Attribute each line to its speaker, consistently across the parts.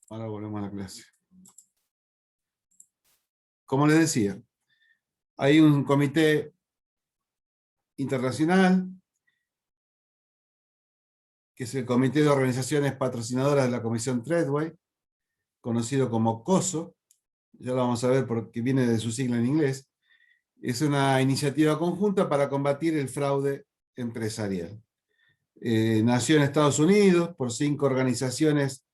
Speaker 1: Ahora volvemos a la clase. Como les decía, hay un comité internacional, que es el Comité de Organizaciones Patrocinadoras de la Comisión Treadway, conocido como COSO, ya lo vamos a ver porque viene de su sigla en inglés. Es una iniciativa conjunta para combatir el fraude empresarial. Nació en Estados Unidos por 5 organizaciones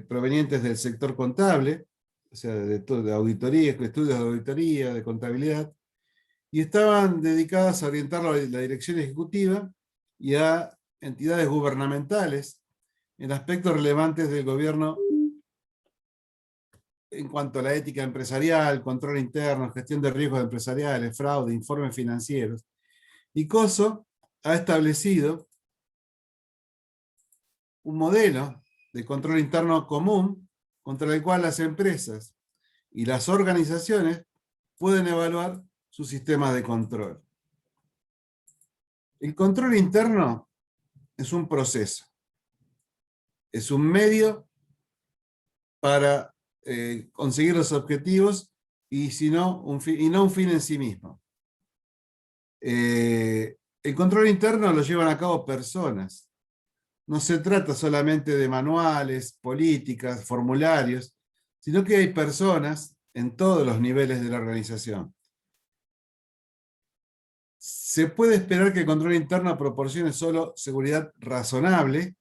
Speaker 1: provenientes del sector contable, o sea, de auditoría, estudios de auditoría, de contabilidad, y estaban dedicadas a orientar la dirección ejecutiva y a entidades gubernamentales en aspectos relevantes del gobierno en cuanto a la ética empresarial, control interno, gestión de riesgos empresariales, fraude, informes financieros. Y COSO ha establecido un modelo de control interno común contra el cual las empresas y las organizaciones pueden evaluar sus sistemas de control. El control interno es un proceso, es un medio para conseguir los objetivos y no un fin en sí mismo. El control interno lo llevan a cabo personas. No se trata solamente de manuales, políticas, formularios, sino que hay personas en todos los niveles de la organización. Se puede esperar que el control interno proporcione solo seguridad razonable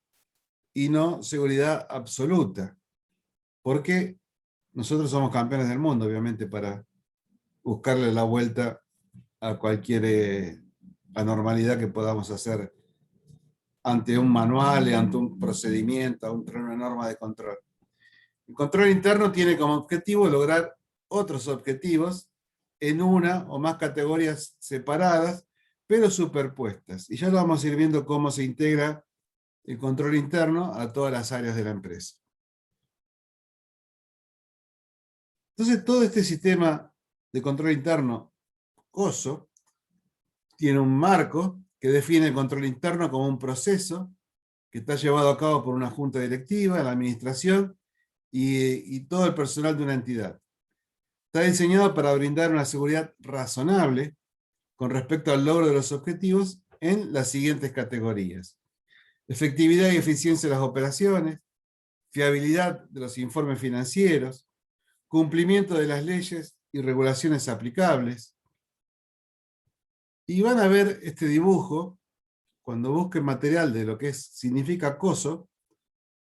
Speaker 1: y no seguridad absoluta, porque nosotros somos campeones del mundo, obviamente, para buscarle la vuelta a cualquier anormalidad que podamos hacer ante un manual, ante un procedimiento, ante una norma de control. El control interno tiene como objetivo lograr otros objetivos en una o más categorías separadas, pero superpuestas. Y ya lo vamos a ir viendo cómo se integra el control interno a todas las áreas de la empresa. Entonces, todo este sistema de control interno, COSO, tiene un marco que define el control interno como un proceso que está llevado a cabo por una junta directiva, la administración y todo el personal de una entidad. Está diseñado para brindar una seguridad razonable con respecto al logro de los objetivos en las siguientes categorías: efectividad y eficiencia de las operaciones, fiabilidad de los informes financieros, cumplimiento de las leyes y regulaciones aplicables. Y van a ver este dibujo cuando busquen material de lo que significa COSO,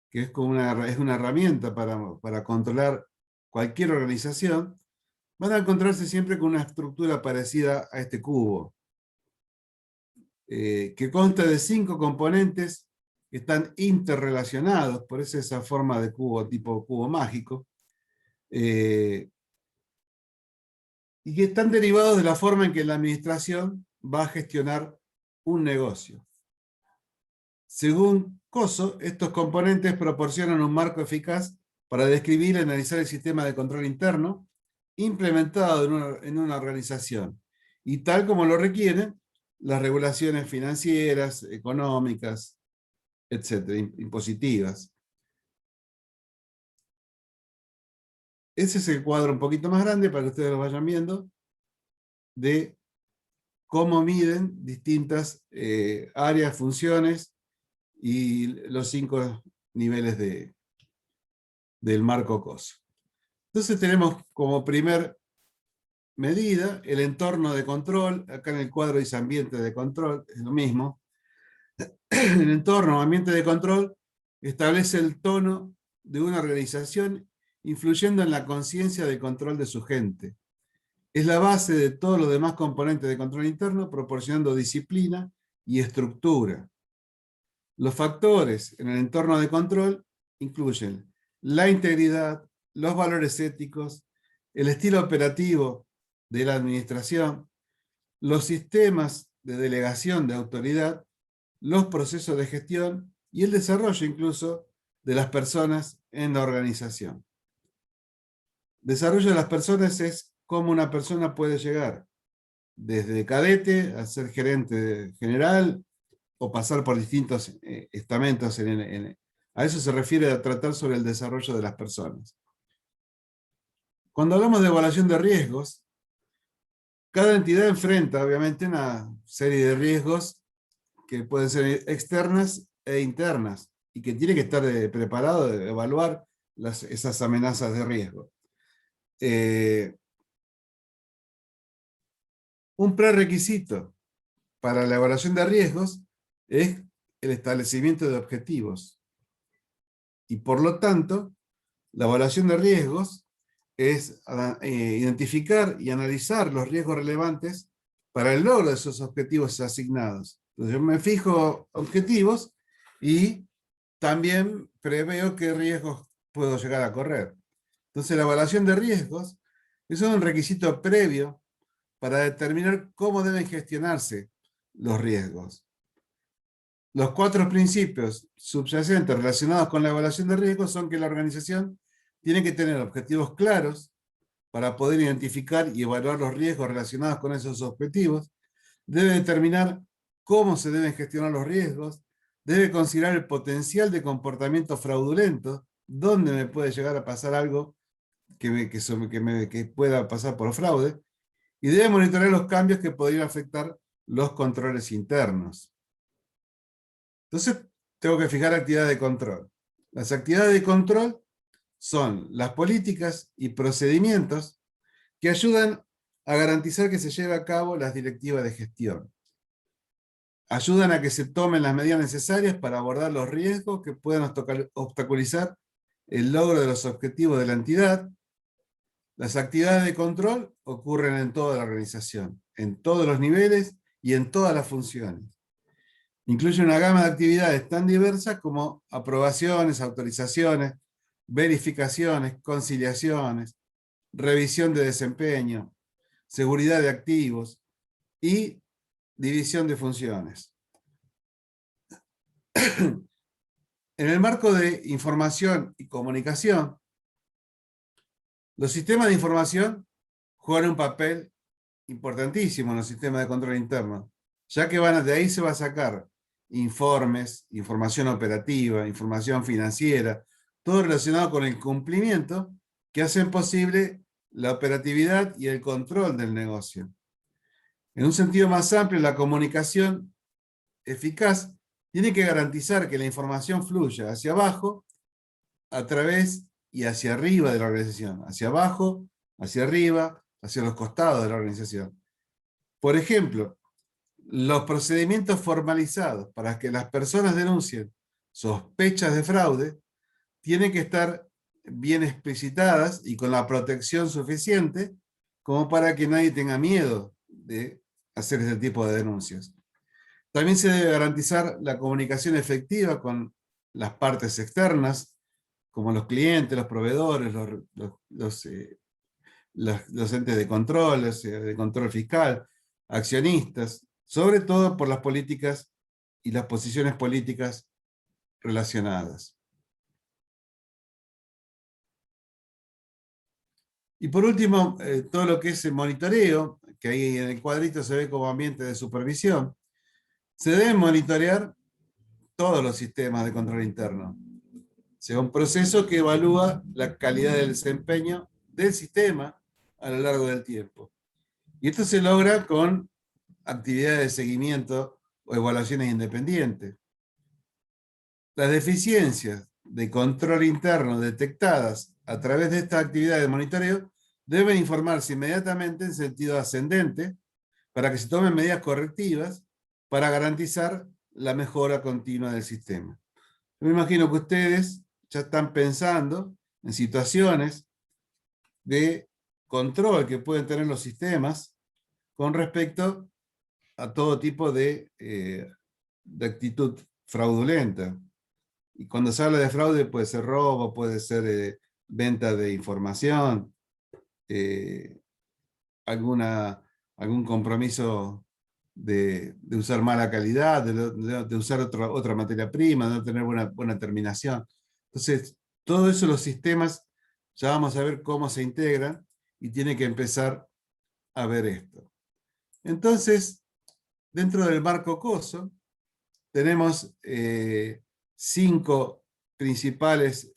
Speaker 1: que es una herramienta para controlar cualquier organización. Van a encontrarse siempre con una estructura parecida a este cubo, que consta de 5 componentes que están interrelacionados, por eso esa forma de cubo tipo cubo mágico, y que están derivados de la forma en que la administración va a gestionar un negocio. Según COSO, estos componentes proporcionan un marco eficaz para describir y analizar el sistema de control interno implementado en una organización, y tal como lo requieren las regulaciones financieras, económicas, etcétera, impositivas. Ese es el cuadro un poquito más grande para que ustedes lo vayan viendo, de cómo miden distintas áreas, funciones y los 5 niveles del marco COSO. Entonces tenemos como primer medida el entorno de control. Acá en el cuadro dice ambiente de control, es lo mismo. El entorno o ambiente de control establece el tono de una organización, influyendo en la conciencia de control de su gente. Es la base de todos los demás componentes de control interno, proporcionando disciplina y estructura. Los factores en el entorno de control incluyen la integridad, los valores éticos, el estilo operativo de la administración, los sistemas de delegación de autoridad, los procesos de gestión y el desarrollo incluso de las personas en la organización. Desarrollo de las personas es cómo una persona puede llegar desde cadete a ser gerente general o pasar por distintos estamentos A eso se refiere a tratar sobre el desarrollo de las personas. Cuando hablamos de evaluación de riesgos, cada entidad enfrenta obviamente una serie de riesgos que pueden ser externas e internas y que tiene que estar preparado de evaluar esas amenazas de riesgo. Un prerequisito para la evaluación de riesgos es el establecimiento de objetivos. Y por lo tanto, la evaluación de riesgos es identificar y analizar los riesgos relevantes para el logro de esos objetivos asignados. Entonces yo me fijo objetivos y también preveo qué riesgos puedo llegar a correr. Entonces la evaluación de riesgos es un requisito previo para determinar cómo deben gestionarse los riesgos. Los 4 principios subyacentes relacionados con la evaluación de riesgos son que la organización tiene que tener objetivos claros para poder identificar y evaluar los riesgos relacionados con esos objetivos, debe determinar cómo se deben gestionar los riesgos, debe considerar el potencial de comportamiento fraudulento, dónde me puede llegar a pasar algo que pueda pasar por fraude, y debe monitorear los cambios que podrían afectar los controles internos. Entonces, tengo que fijar actividades de control. Las actividades de control son las políticas y procedimientos que ayudan a garantizar que se lleve a cabo las directivas de gestión. Ayudan a que se tomen las medidas necesarias para abordar los riesgos que puedan obstaculizar el logro de los objetivos de la entidad. Las actividades de control ocurren en toda la organización, en todos los niveles y en todas las funciones. Incluye una gama de actividades tan diversas como aprobaciones, autorizaciones, verificaciones, conciliaciones, revisión de desempeño, seguridad de activos y división de funciones. En el marco de información y comunicación, los sistemas de información juegan un papel importantísimo en los sistemas de control interno, ya que de ahí se va a sacar informes, información operativa, información financiera, todo relacionado con el cumplimiento que hacen posible la operatividad y el control del negocio. En un sentido más amplio, la comunicación eficaz tiene que garantizar que la información fluya hacia abajo, a través y hacia arriba de la organización, hacia abajo, hacia arriba, hacia los costados de la organización. Por ejemplo, los procedimientos formalizados para que las personas denuncien sospechas de fraude tienen que estar bien explicitadas y con la protección suficiente como para que nadie tenga miedo de hacer este tipo de denuncias. También se debe garantizar la comunicación efectiva con las partes externas, como los clientes, los proveedores, los entes de control fiscal, accionistas, sobre todo por las políticas y las posiciones políticas relacionadas. Y por último, todo lo que es el monitoreo, que ahí en el cuadrito se ve como ambiente de supervisión, se deben monitorear todos los sistemas de control interno. O sea, un proceso que evalúa la calidad del desempeño del sistema a lo largo del tiempo. Y esto se logra con actividades de seguimiento o evaluaciones independientes. Las deficiencias de control interno detectadas a través de esta actividad de monitoreo deben informarse inmediatamente en sentido ascendente para que se tomen medidas correctivas para garantizar la mejora continua del sistema. Yo me imagino que ustedes ya están pensando en situaciones de control que pueden tener los sistemas con respecto a todo tipo de actitud fraudulenta. Y cuando se habla de fraude puede ser robo, puede ser venta de información, algún compromiso de usar mala calidad, de usar otra materia prima, de no tener buena terminación. Entonces, todo eso los sistemas, ya vamos a ver cómo se integran y tiene que empezar a ver esto. Entonces, dentro del marco COSO, tenemos 5 principales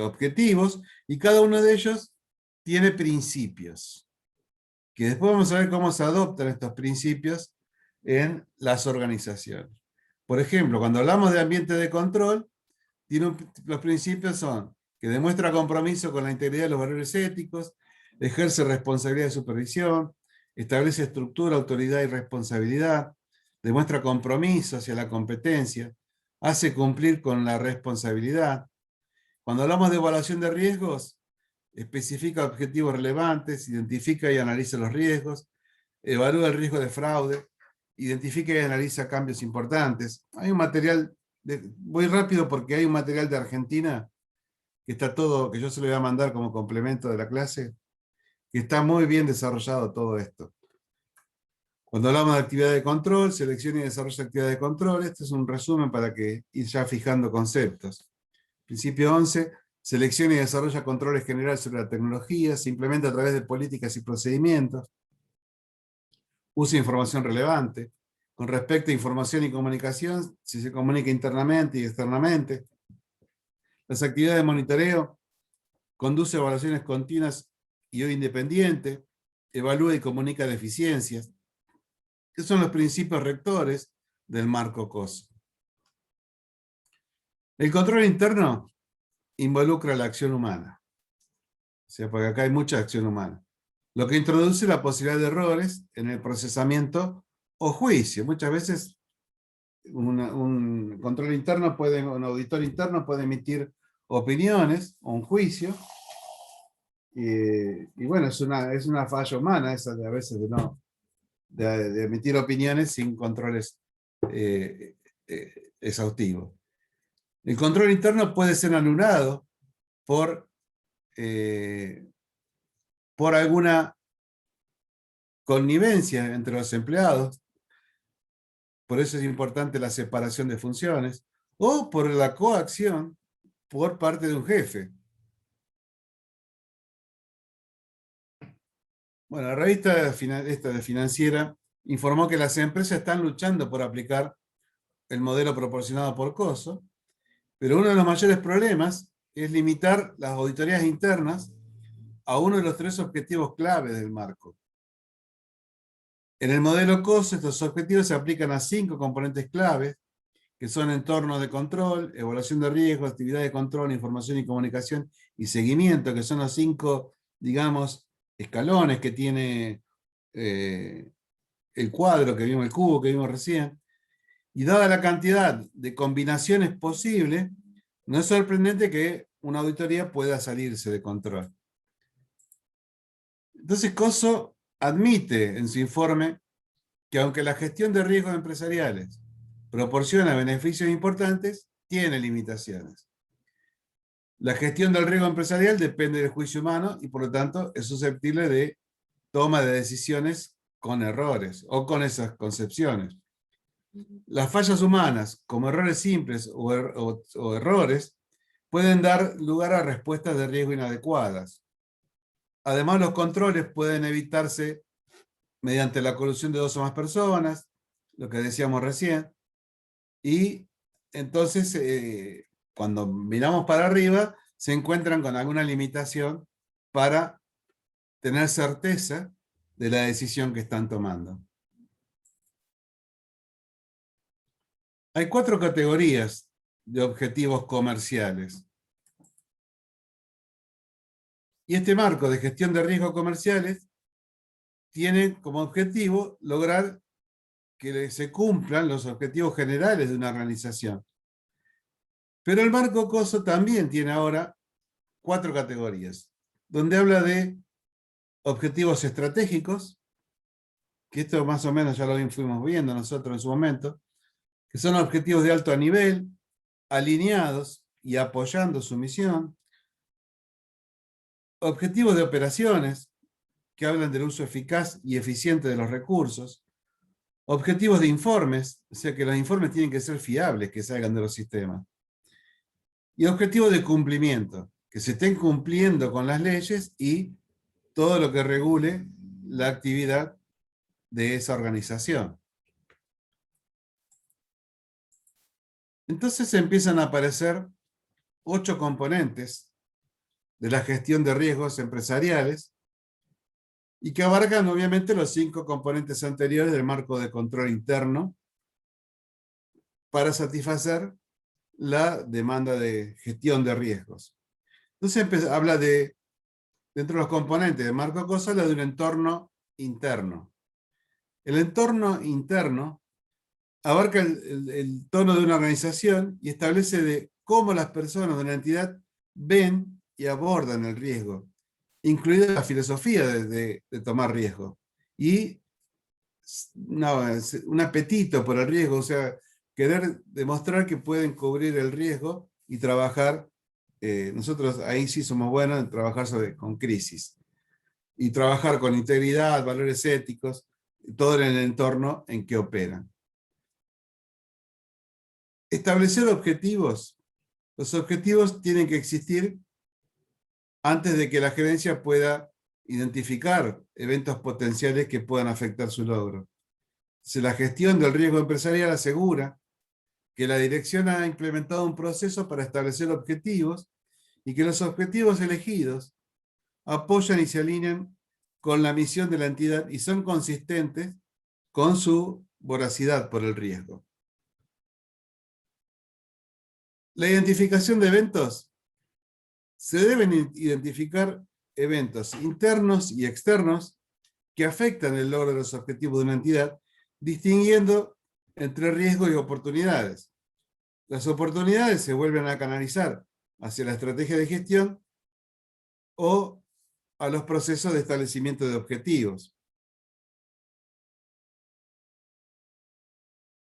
Speaker 1: objetivos, y cada uno de ellos tiene principios, que después vamos a ver cómo se adoptan estos principios en las organizaciones. Por ejemplo, cuando hablamos de ambiente de control, los principios son que demuestra compromiso con la integridad de los valores éticos, ejerce responsabilidad de supervisión, establece estructura, autoridad y responsabilidad, demuestra compromiso hacia la competencia, hace cumplir con la responsabilidad. Cuando hablamos de evaluación de riesgos, especifica objetivos relevantes, identifica y analiza los riesgos, evalúa el riesgo de fraude, identifica y analiza cambios importantes. Hay un material, voy rápido porque hay un material de Argentina que está todo, que yo se lo voy a mandar como complemento de la clase, que está muy bien desarrollado todo esto. Cuando hablamos de actividad de control, selección y desarrollo de actividad de control, este es un resumen para que ir ya fijando conceptos. Principio 11, selecciona y desarrolla controles generales sobre la tecnología, se implementa a través de políticas y procedimientos, usa información relevante. Con respecto a información y comunicación, si se comunica internamente y externamente. Las actividades de monitoreo, conduce evaluaciones continuas y o independientes, evalúa y comunica deficiencias. Esos son los principios rectores del marco COSO. El control interno involucra la acción humana. O sea, porque acá hay mucha acción humana. Lo que introduce la posibilidad de errores en el procesamiento o juicio. Muchas veces un control interno un auditor interno puede emitir opiniones o un juicio. Y bueno, es una falla humana esa de a veces de emitir opiniones sin controles exhaustivos. El control interno puede ser anulado por alguna connivencia entre los empleados, por eso es importante la separación de funciones, o por la coacción por parte de un jefe. Bueno, la revista esta de Financiera informó que las empresas están luchando por aplicar el modelo proporcionado por COSO, pero uno de los mayores problemas es limitar las auditorías internas a uno de los 3 objetivos clave del marco. En el modelo COSO, estos objetivos se aplican a 5 componentes claves, que son entornos de control, evaluación de riesgos, actividad de control, información y comunicación y seguimiento, que son los 5, digamos, escalones que tiene el cuadro que vimos, el cubo que vimos recién. Y dada la cantidad de combinaciones posibles, no es sorprendente que una auditoría pueda salirse de control. Entonces, COSO admite en su informe que aunque la gestión de riesgos empresariales proporciona beneficios importantes, tiene limitaciones. La gestión del riesgo empresarial depende del juicio humano y por lo tanto es susceptible de toma de decisiones con errores o con esas concepciones. Las fallas humanas, como errores simples o errores, pueden dar lugar a respuestas de riesgo inadecuadas. Además, los controles pueden evitarse mediante la colusión de 2 o más personas, lo que decíamos recién, y entonces cuando miramos para arriba se encuentran con alguna limitación para tener certeza de la decisión que están tomando. Hay 4 categorías de objetivos comerciales. Y este marco de gestión de riesgos comerciales tiene como objetivo lograr que se cumplan los objetivos generales de una organización. Pero el marco COSO también tiene ahora 4 categorías, donde habla de objetivos estratégicos, que esto más o menos ya lo fuimos viendo nosotros en su momento, que son objetivos de alto nivel, alineados y apoyando su misión. Objetivos de operaciones, que hablan del uso eficaz y eficiente de los recursos. Objetivos de informes, o sea que los informes tienen que ser fiables, que salgan de los sistemas. Y objetivos de cumplimiento, que se estén cumpliendo con las leyes y todo lo que regule la actividad de esa organización. Entonces empiezan a aparecer 8 componentes de la gestión de riesgos empresariales y que abarcan obviamente los 5 componentes anteriores del marco de control interno para satisfacer la demanda de gestión de riesgos. Entonces habla de, dentro de los componentes del marco COSA, habla de un entorno interno. El entorno interno abarca el tono de una organización y establece de cómo las personas de una entidad ven y abordan el riesgo, incluida la filosofía de tomar riesgo. Y un apetito por el riesgo, o sea, querer demostrar que pueden cubrir el riesgo y trabajar. Nosotros ahí sí somos buenos en trabajar con crisis. Y trabajar con integridad, valores éticos, todo en el entorno en que operan. Establecer objetivos. Los objetivos tienen que existir antes de que la gerencia pueda identificar eventos potenciales que puedan afectar su logro. Si la gestión del riesgo empresarial asegura que la dirección ha implementado un proceso para establecer objetivos y que los objetivos elegidos apoyan y se alinean con la misión de la entidad y son consistentes con su voracidad por el riesgo. La identificación de eventos. Se deben identificar eventos internos y externos que afectan el logro de los objetivos de una entidad, distinguiendo entre riesgos y oportunidades. Las oportunidades se vuelven a canalizar hacia la estrategia de gestión o a los procesos de establecimiento de objetivos.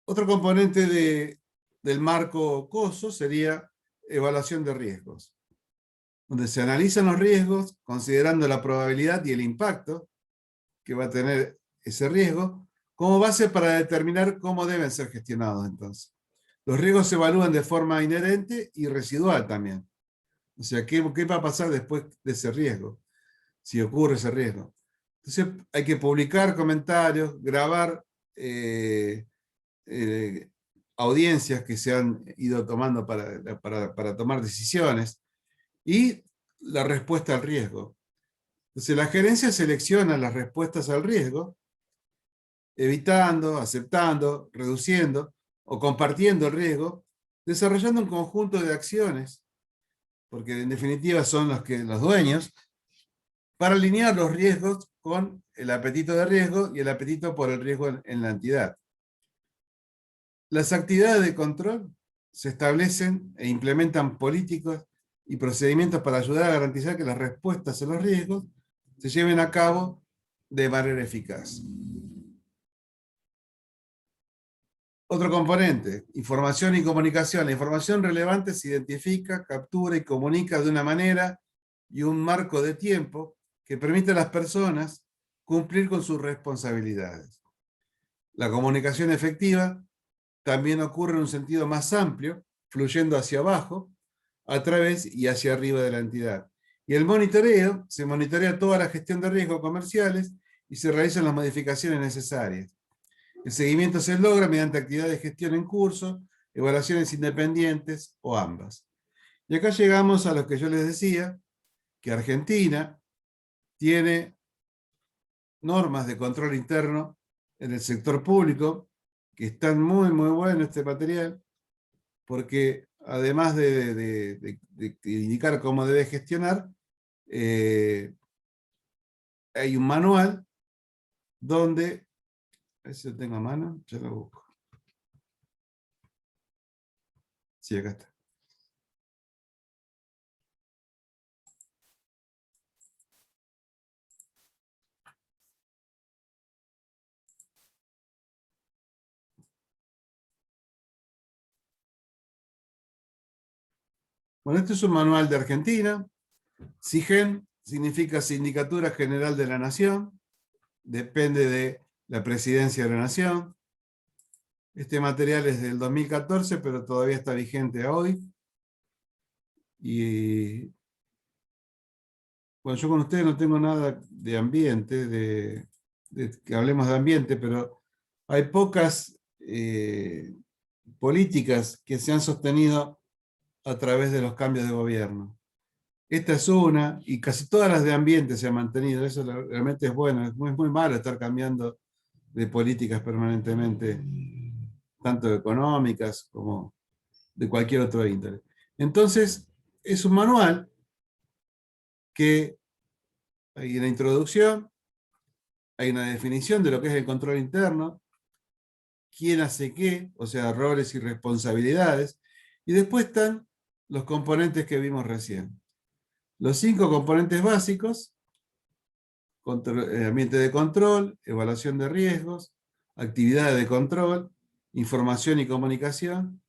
Speaker 1: Otro componente del marco COSO sería evaluación de riesgos, donde se analizan los riesgos considerando la probabilidad y el impacto que va a tener ese riesgo como base para determinar cómo deben ser gestionados entonces. Los riesgos se evalúan de forma inherente y residual también. O sea, ¿qué va a pasar después de ese riesgo? Si ocurre ese riesgo. Entonces hay que publicar comentarios, grabar audiencias que se han ido tomando para tomar decisiones y la respuesta al riesgo. Entonces la gerencia selecciona las respuestas al riesgo, evitando, aceptando, reduciendo o compartiendo el riesgo, desarrollando un conjunto de acciones, porque en definitiva son los dueños, para alinear los riesgos con el apetito de riesgo y el apetito por el riesgo en la entidad. Las actividades de control se establecen e implementan políticas y procedimientos para ayudar a garantizar que las respuestas a los riesgos se lleven a cabo de manera eficaz. Otro componente, información y comunicación. La información relevante se identifica, captura y comunica de una manera y un marco de tiempo que permite a las personas cumplir con sus responsabilidades. La comunicación efectiva también ocurre en un sentido más amplio, fluyendo hacia abajo, a través y hacia arriba de la entidad. Y el monitoreo, se monitorea toda la gestión de riesgos comerciales y se realizan las modificaciones necesarias. El seguimiento se logra mediante actividades de gestión en curso, evaluaciones independientes o ambas. Y acá llegamos a lo que yo les decía, que Argentina tiene normas de control interno en el sector público, que están muy, muy buenos este material, porque además de indicar cómo debe gestionar, hay un manual donde, a ver si lo tengo a mano, ya lo busco. Sí, acá está. Bueno, este es un manual de Argentina. SIGEN significa Sindicatura General de la Nación, depende de la Presidencia de la Nación. Este material es del 2014, pero todavía está vigente hoy. Y bueno, yo con ustedes no tengo nada de ambiente, que hablemos de ambiente, pero hay pocas políticas que se han sostenido a través de los cambios de gobierno. Esta es una, y casi todas las de ambiente se han mantenido. Eso realmente es bueno. Es muy, muy malo estar cambiando de políticas permanentemente, tanto económicas como de cualquier otro índole. Entonces, es un manual que hay una introducción, hay una definición de lo que es el control interno, quién hace qué, o sea, roles y responsabilidades, y después están los componentes que vimos recién. Los 5 componentes básicos: ambiente de control, evaluación de riesgos, actividades de control, información y comunicación,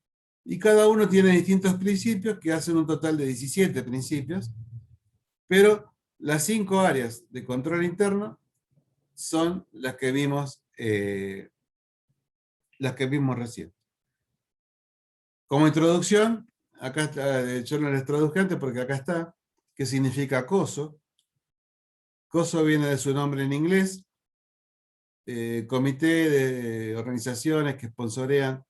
Speaker 1: y cada uno tiene distintos principios que hacen un total de 17 principios, pero las 5 áreas de control interno son las que vimos recién. Como introducción, acá está, yo no les traduje antes porque acá está, que significa COSO. COSO viene de su nombre en inglés, comité de organizaciones que sponsorean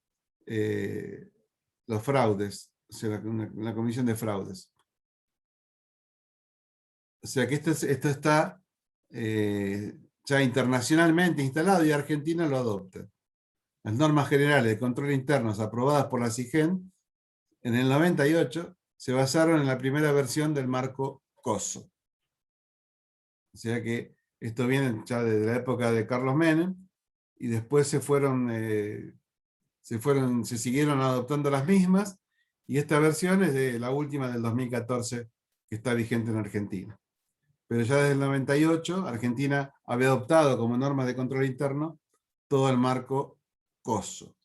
Speaker 1: los fraudes, o sea, una comisión de fraudes. O sea que esto está ya internacionalmente instalado y Argentina lo adopta. Las normas generales de control internos aprobadas por la CIGEN en el 98 se basaron en la primera versión del marco COSO. O sea que esto viene ya desde la época de Carlos Menem, y después se siguieron adoptando las mismas, y esta versión es de la última del 2014 que está vigente en Argentina. Pero ya desde el 98, Argentina había adoptado como normas de control interno todo el marco COSO.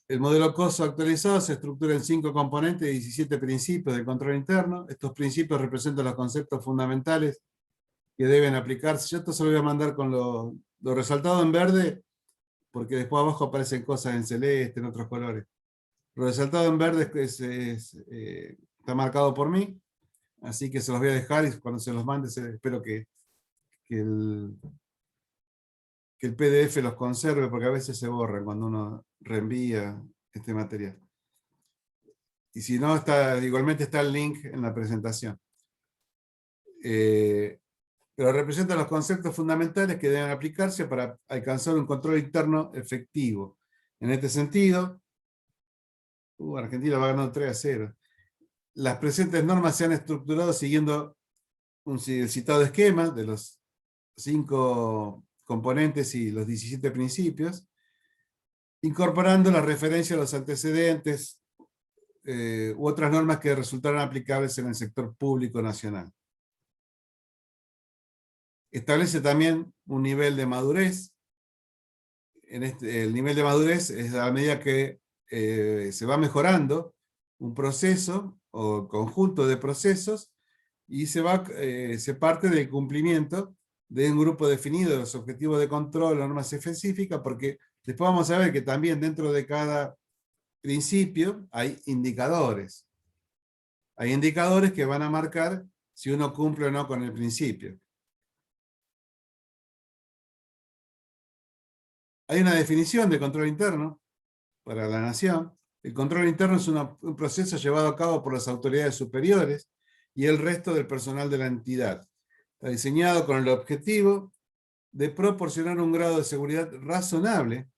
Speaker 1: El modelo COSO actualizado se estructura en 5 componentes y 17 principios de control interno. Estos principios representan los conceptos fundamentales que deben aplicarse. Yo esto se lo voy a mandar con lo resaltado en verde, porque después abajo aparecen cosas en celeste, en otros colores. Lo resaltado en verde está marcado por mí, así que se los voy a dejar, y cuando se los mande espero que el PDF los conserve, porque a veces se borran cuando uno reenvía este material. Y si no, igualmente está el link en la presentación. Pero representan los conceptos fundamentales que deben aplicarse para alcanzar un control interno efectivo. En este sentido, Argentina va ganando 3-0. Las presentes normas se han estructurado siguiendo el citado esquema de los 5 componentes y los 17 principios, incorporando la referencia a los antecedentes u otras normas que resultaron aplicables en el sector público nacional. Establece también un nivel de madurez. El nivel de madurez es a medida que se va mejorando un proceso o conjunto de procesos, y se parte del cumplimiento de un grupo definido de los objetivos de control, normas específicas, porque después vamos a ver que también dentro de cada principio hay indicadores. Hay indicadores que van a marcar si uno cumple o no con el principio. Hay una definición de control interno para la nación. El control interno es un proceso llevado a cabo por las autoridades superiores y el resto del personal de la entidad. Está diseñado con el objetivo de proporcionar un grado de seguridad razonable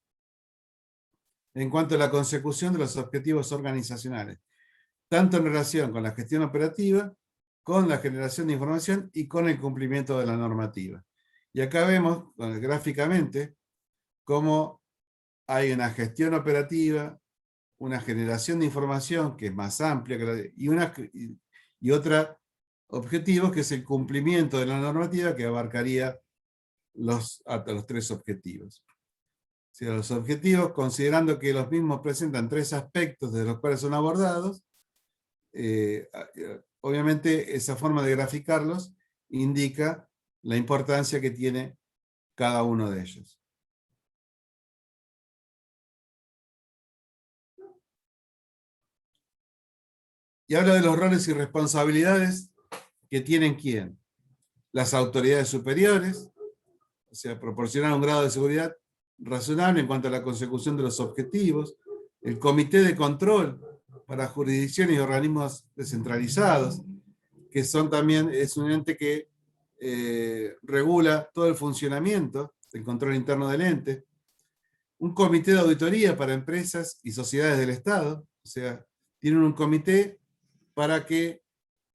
Speaker 1: en cuanto a la consecución de los objetivos organizacionales, tanto en relación con la gestión operativa, con la generación de información y con el cumplimiento de la normativa. Y acá vemos gráficamente cómo hay una gestión operativa, una generación de información que es más amplia y otra objetivo que es el cumplimiento de la normativa, que abarcaría hasta los 3 objetivos. O sea, los objetivos, considerando que los mismos presentan 3 aspectos de los cuales son abordados, obviamente esa forma de graficarlos indica la importancia que tiene cada uno de ellos. Y habla de los roles y responsabilidades que tienen ¿quién? Las autoridades superiores, o sea, proporcionar un grado de seguridad razonable en cuanto a la consecución de los objetivos, el comité de control para jurisdicciones y organismos descentralizados, que son también, es un ente que regula todo el funcionamiento del control interno del ente, un comité de auditoría para empresas y sociedades del Estado, o sea, tienen un comité para que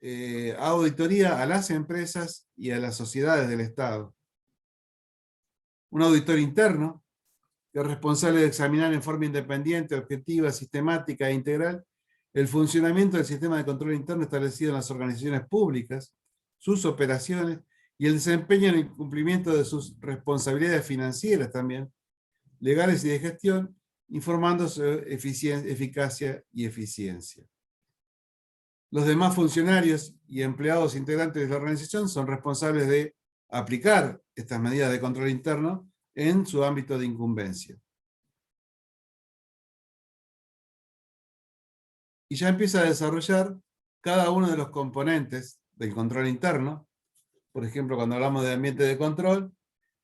Speaker 1: haga auditoría a las empresas y a las sociedades del Estado. Un auditor interno, que es responsable de examinar en forma independiente, objetiva, sistemática e integral el funcionamiento del sistema de control interno establecido en las organizaciones públicas, sus operaciones y el desempeño en el cumplimiento de sus responsabilidades financieras también, legales y de gestión, informando sobre eficacia y eficiencia. Los demás funcionarios y empleados integrantes de la organización son responsables de aplicar estas medidas de control interno en su ámbito de incumbencia. Y ya empieza a desarrollar cada uno de los componentes del control interno. Por ejemplo, cuando hablamos de ambiente de control,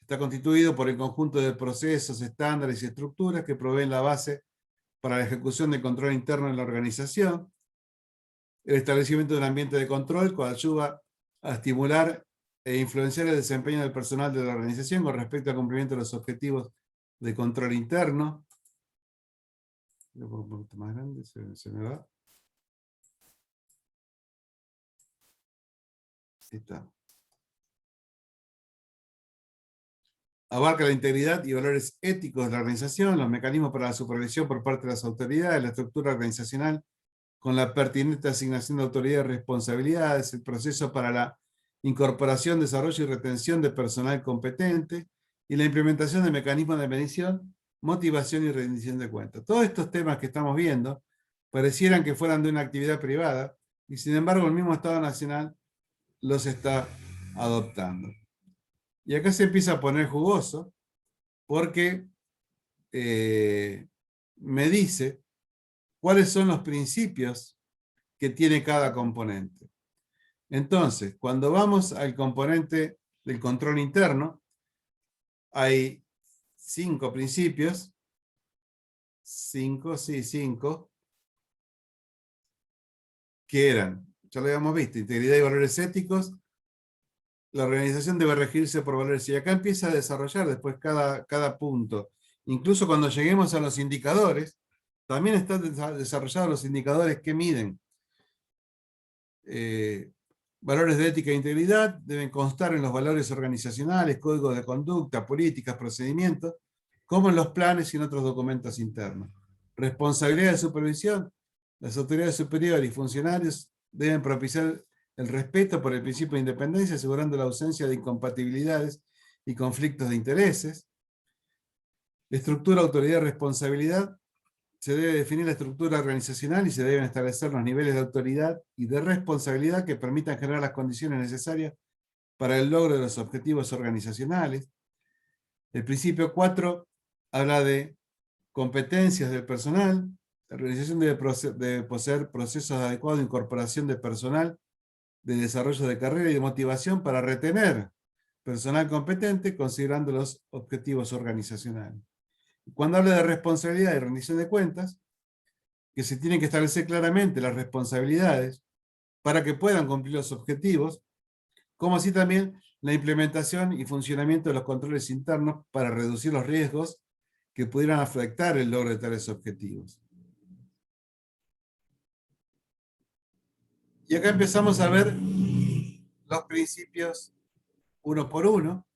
Speaker 1: está constituido por el conjunto de procesos, estándares y estructuras que proveen la base para la ejecución del control interno en la organización. El establecimiento de un ambiente de control coadyuva a estimular e influenciar el desempeño del personal de la organización con respecto al cumplimiento de los objetivos de control interno. Un poquito más grande, se me va. Ahí está. Abarca la integridad y valores éticos de la organización, los mecanismos para la supervisión por parte de las autoridades, la estructura organizacional con la pertinente asignación de autoridades y responsabilidades, el proceso para la incorporación, desarrollo y retención de personal competente y la implementación de mecanismos de medición, motivación y rendición de cuentas. Todos estos temas que estamos viendo parecieran que fueran de una actividad privada y sin embargo el mismo Estado Nacional los está adoptando. Y acá se empieza a poner jugoso porque me dice cuáles son los principios que tiene cada componente. Entonces, cuando vamos al componente del control interno, hay 5 principios, 5, que eran, ya lo habíamos visto, integridad y valores éticos. La organización debe regirse por valores, y acá empieza a desarrollar después cada punto. Incluso cuando lleguemos a los indicadores, también están desarrollados los indicadores que miden. Valores de ética e integridad deben constar en los valores organizacionales, códigos de conducta, políticas, procedimientos, como en los planes y en otros documentos internos. Responsabilidad de supervisión. Las autoridades superiores y funcionarios deben propiciar el respeto por el principio de independencia, asegurando la ausencia de incompatibilidades y conflictos de intereses. Estructura, autoridad y responsabilidad. Se debe definir la estructura organizacional y se deben establecer los niveles de autoridad y de responsabilidad que permitan generar las condiciones necesarias para el logro de los objetivos organizacionales. El principio 4 habla de competencias del personal. La organización debe poseer procesos adecuados de incorporación de personal, de desarrollo de carrera y de motivación para retener personal competente, considerando los objetivos organizacionales. Cuando habla de responsabilidad y rendición de cuentas, que se tienen que establecer claramente las responsabilidades para que puedan cumplir los objetivos, como así también la implementación y funcionamiento de los controles internos para reducir los riesgos que pudieran afectar el logro de tales objetivos. Y acá empezamos a ver los principios uno por uno,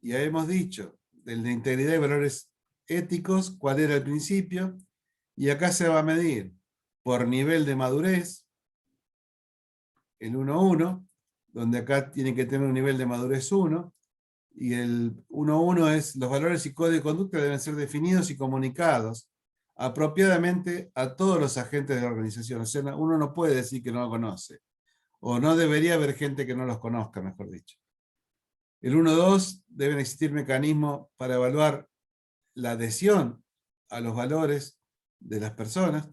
Speaker 1: y ya hemos dicho, del de integridad y valores éticos, cuál era el principio, y acá se va a medir por nivel de madurez, el 1.1, donde acá tiene que tener un nivel de madurez 1, y el 1.1 es los valores y códigos de conducta deben ser definidos y comunicados apropiadamente a todos los agentes de la organización. O sea, uno no puede decir que no lo conoce, o no debería haber gente que no los conozca, mejor dicho. El 1.2 deben existir mecanismos para evaluar la adhesión a los valores de las personas.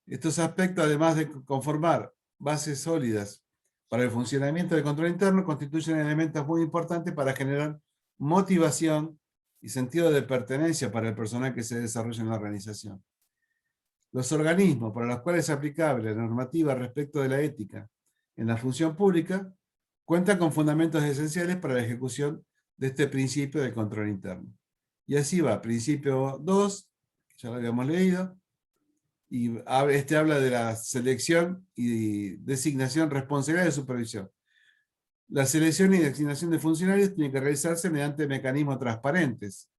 Speaker 1: Estos aspectos, además de conformar bases sólidas para el funcionamiento del control interno, constituyen elementos muy importantes para generar motivación y sentido de pertenencia para el personal que se desarrolla en la organización. Los organismos para los cuales es aplicable la normativa respecto de la ética en la función pública cuentan con fundamentos esenciales para la ejecución de este principio de control interno. Y así va, principio 2, ya lo habíamos leído, y este habla de la selección y designación, responsabilidad de supervisión. La selección y designación de funcionarios tiene que realizarse mediante mecanismos transparentes.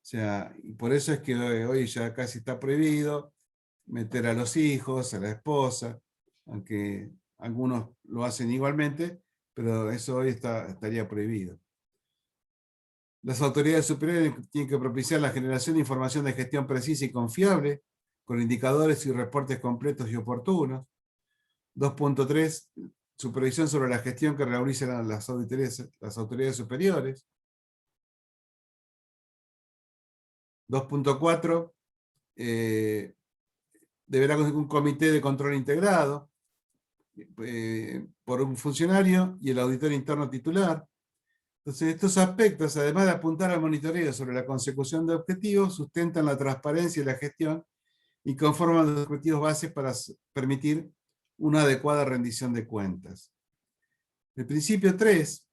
Speaker 1: O sea, y por eso es que hoy ya casi está prohibido meter a los hijos, a la esposa, aunque algunos lo hacen igualmente, pero eso hoy estaría prohibido. Las autoridades superiores tienen que propiciar la generación de información de gestión precisa y confiable, con indicadores y reportes completos y oportunos. 2.3, supervisión sobre la gestión que realizan las autoridades superiores. 2.4, deberá constituir un comité de control integrado por un funcionario y el auditor interno titular. Entonces, estos aspectos, además de apuntar al monitoreo sobre la consecución de objetivos, sustentan la transparencia y la gestión y conforman los objetivos bases para permitir una adecuada rendición de cuentas. El principio 3,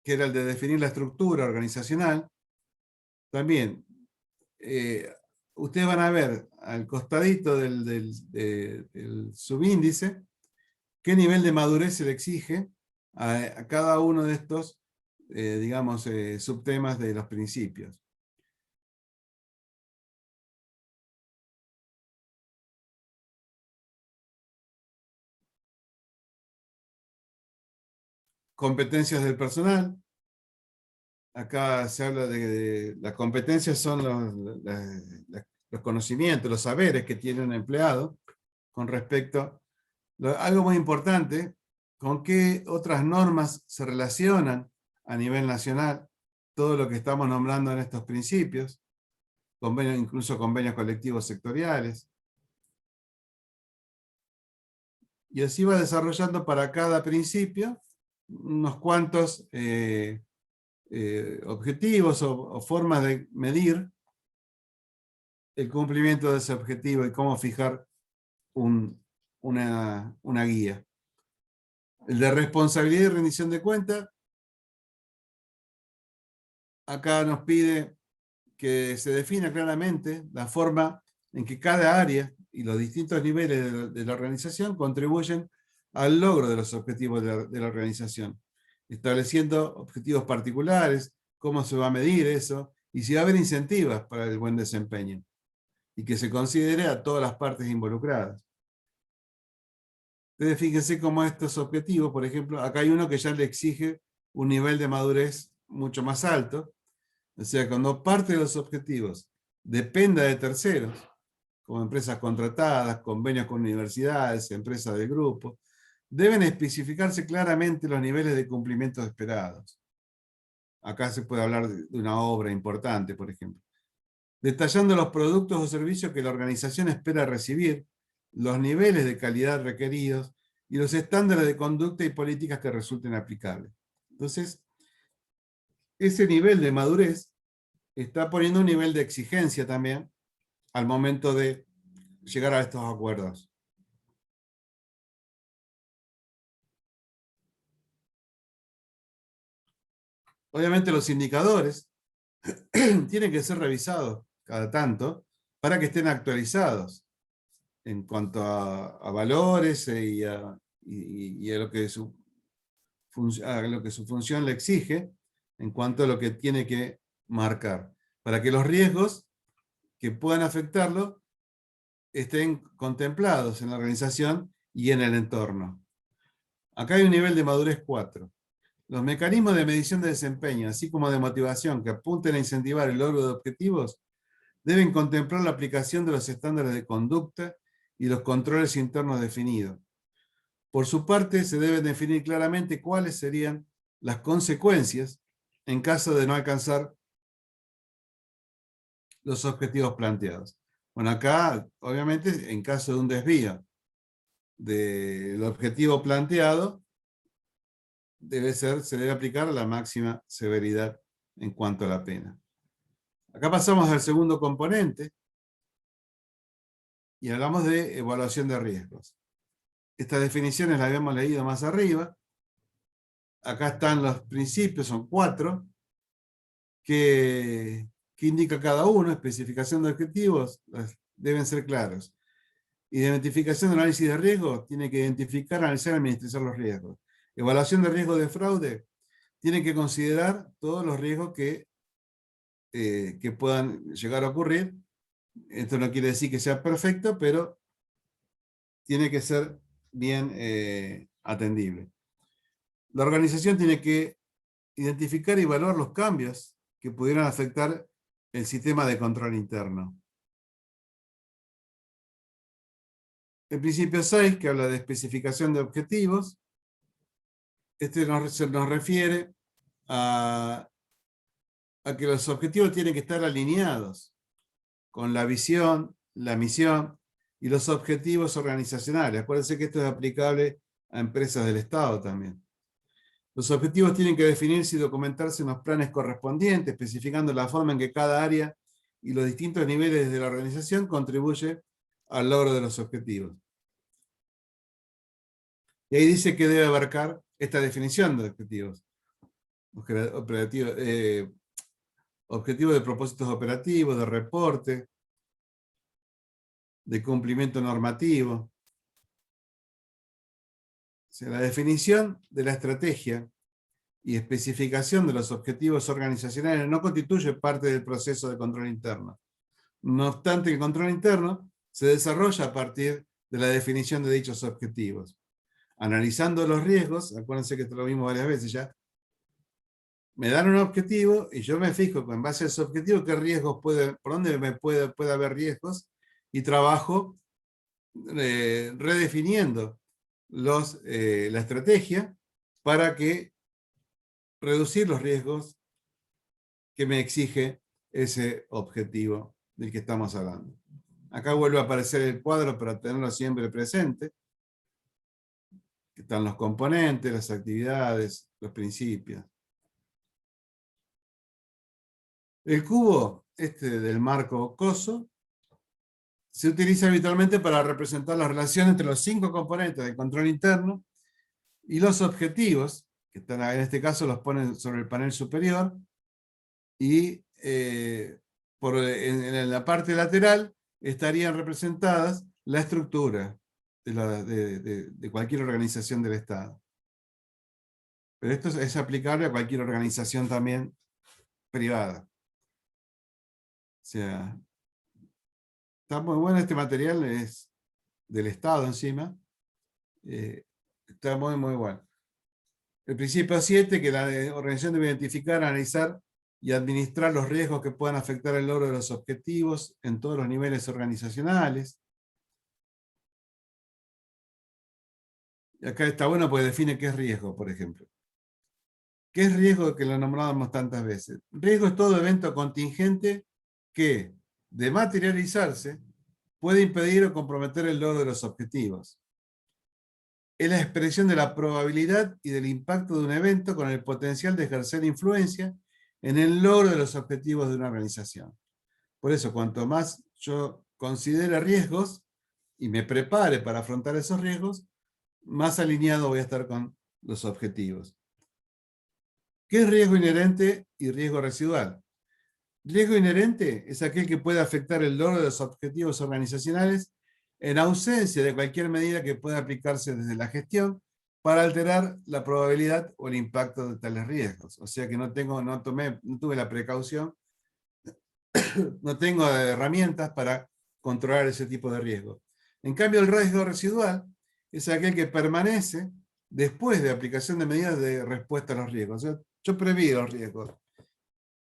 Speaker 1: que era el de definir la estructura organizacional, también ustedes van a ver al costadito del subíndice qué nivel de madurez se le exige a cada uno de estos, digamos, subtemas de los principios. Competencias del personal. Acá se habla de las competencias son los conocimientos, los saberes que tiene un empleado con respecto, algo muy importante, con qué otras normas se relacionan a nivel nacional, todo lo que estamos nombrando en estos principios, convenios, incluso convenios colectivos sectoriales. Y así va desarrollando para cada principio unos cuantos objetivos o formas de medir el cumplimiento de ese objetivo y cómo fijar una guía. El de responsabilidad y rendición de cuentas, acá nos pide que se defina claramente la forma en que cada área y los distintos niveles de la organización contribuyen al logro de los objetivos de la organización, estableciendo objetivos particulares, cómo se va a medir eso, y si va a haber incentivos para el buen desempeño, y que se considere a todas las partes involucradas. Entonces fíjense cómo estos objetivos, por ejemplo, acá hay uno que ya le exige un nivel de madurez mucho más alto, o sea, cuando parte de los objetivos dependa de terceros, como empresas contratadas, convenios con universidades, empresas de grupo, deben especificarse claramente los niveles de cumplimiento esperados. Acá se puede hablar de una obra importante, por ejemplo. Detallando los productos o servicios que la organización espera recibir, los niveles de calidad requeridos y los estándares de conducta y políticas que resulten aplicables. Entonces, ese nivel de madurez está poniendo un nivel de exigencia también al momento de llegar a estos acuerdos. Obviamente los indicadores tienen que ser revisados cada tanto para que estén actualizados en cuanto a valores y a lo que a lo que su función le exige en cuanto a lo que tiene que marcar, para que los riesgos que puedan afectarlo estén contemplados en la organización y en el entorno. Acá hay un nivel de madurez 4. Los mecanismos de medición de desempeño, así como de motivación, que apunten a incentivar el logro de objetivos, deben contemplar la aplicación de los estándares de conducta y los controles internos definidos. Por su parte, se deben definir claramente cuáles serían las consecuencias en caso de no alcanzar los objetivos planteados. Bueno, acá, obviamente, en caso de un desvío del objetivo planteado, se debe aplicar la máxima severidad en cuanto a la pena. Acá pasamos al segundo componente y hablamos de evaluación de riesgos. Estas definiciones las habíamos leído más arriba. Acá están los principios, son 4, que indica cada uno. Especificación de objetivos, deben ser claros. Identificación de análisis de riesgo, tiene que identificar, analizar y administrar los riesgos. Evaluación de riesgo de fraude, tiene que considerar todos los riesgos que puedan llegar a ocurrir. Esto no quiere decir que sea perfecto, pero tiene que ser bien atendible. La organización tiene que identificar y evaluar los cambios que pudieran afectar el sistema de control interno. El principio 6, que habla de especificación de objetivos, este nos refiere a que los objetivos tienen que estar alineados con la visión, la misión y los objetivos organizacionales. Acuérdense que esto es aplicable a empresas del Estado también. Los objetivos tienen que definirse y documentarse en los planes correspondientes, especificando la forma en que cada área y los distintos niveles de la organización contribuye al logro de los objetivos. Y ahí dice que debe abarcar esta definición de objetivos. Objetivos de propósitos operativos, de reporte, de cumplimiento normativo. O sea, la definición de la estrategia y especificación de los objetivos organizacionales no constituye parte del proceso de control interno. No obstante, el control interno se desarrolla a partir de la definición de dichos objetivos. Analizando los riesgos, acuérdense que esto lo vimos varias veces ya, me dan un objetivo y yo me fijo en base a ese objetivo qué riesgos por dónde puede haber riesgos, y trabajo redefiniendo la estrategia para reducir los riesgos que me exige ese objetivo del que estamos hablando. Acá vuelve a aparecer el cuadro para tenerlo siempre presente, que están los componentes, las actividades, los principios. El cubo, del marco COSO, se utiliza habitualmente para representar la relación entre los 5 componentes del control interno y los objetivos, que están en este caso los ponen sobre el panel superior, y en la parte lateral estarían representadas la estructura de cualquier organización del Estado. Pero esto es aplicable a cualquier organización también privada. O sea, está muy bueno este material, es del Estado encima. Está muy, muy bueno. El principio 7, que la organización debe identificar, analizar y administrar los riesgos que puedan afectar el logro de los objetivos en todos los niveles organizacionales. Y acá está bueno porque define qué es riesgo, por ejemplo. ¿Qué es riesgo? Que lo nombramos tantas veces. Riesgo es todo evento contingente que, de materializarse, puede impedir o comprometer el logro de los objetivos. Es la expresión de la probabilidad y del impacto de un evento con el potencial de ejercer influencia en el logro de los objetivos de una organización. Por eso, cuanto más yo considere riesgos y me prepare para afrontar esos riesgos, más alineado voy a estar con los objetivos. ¿Qué es riesgo inherente y riesgo residual? Riesgo inherente es aquel que puede afectar el logro de los objetivos organizacionales en ausencia de cualquier medida que pueda aplicarse desde la gestión para alterar la probabilidad o el impacto de tales riesgos. O sea que no tuve la precaución, no tengo herramientas para controlar ese tipo de riesgo. En cambio, el riesgo residual es aquel que permanece después de aplicación de medidas de respuesta a los riesgos. O sea, yo preví los riesgos,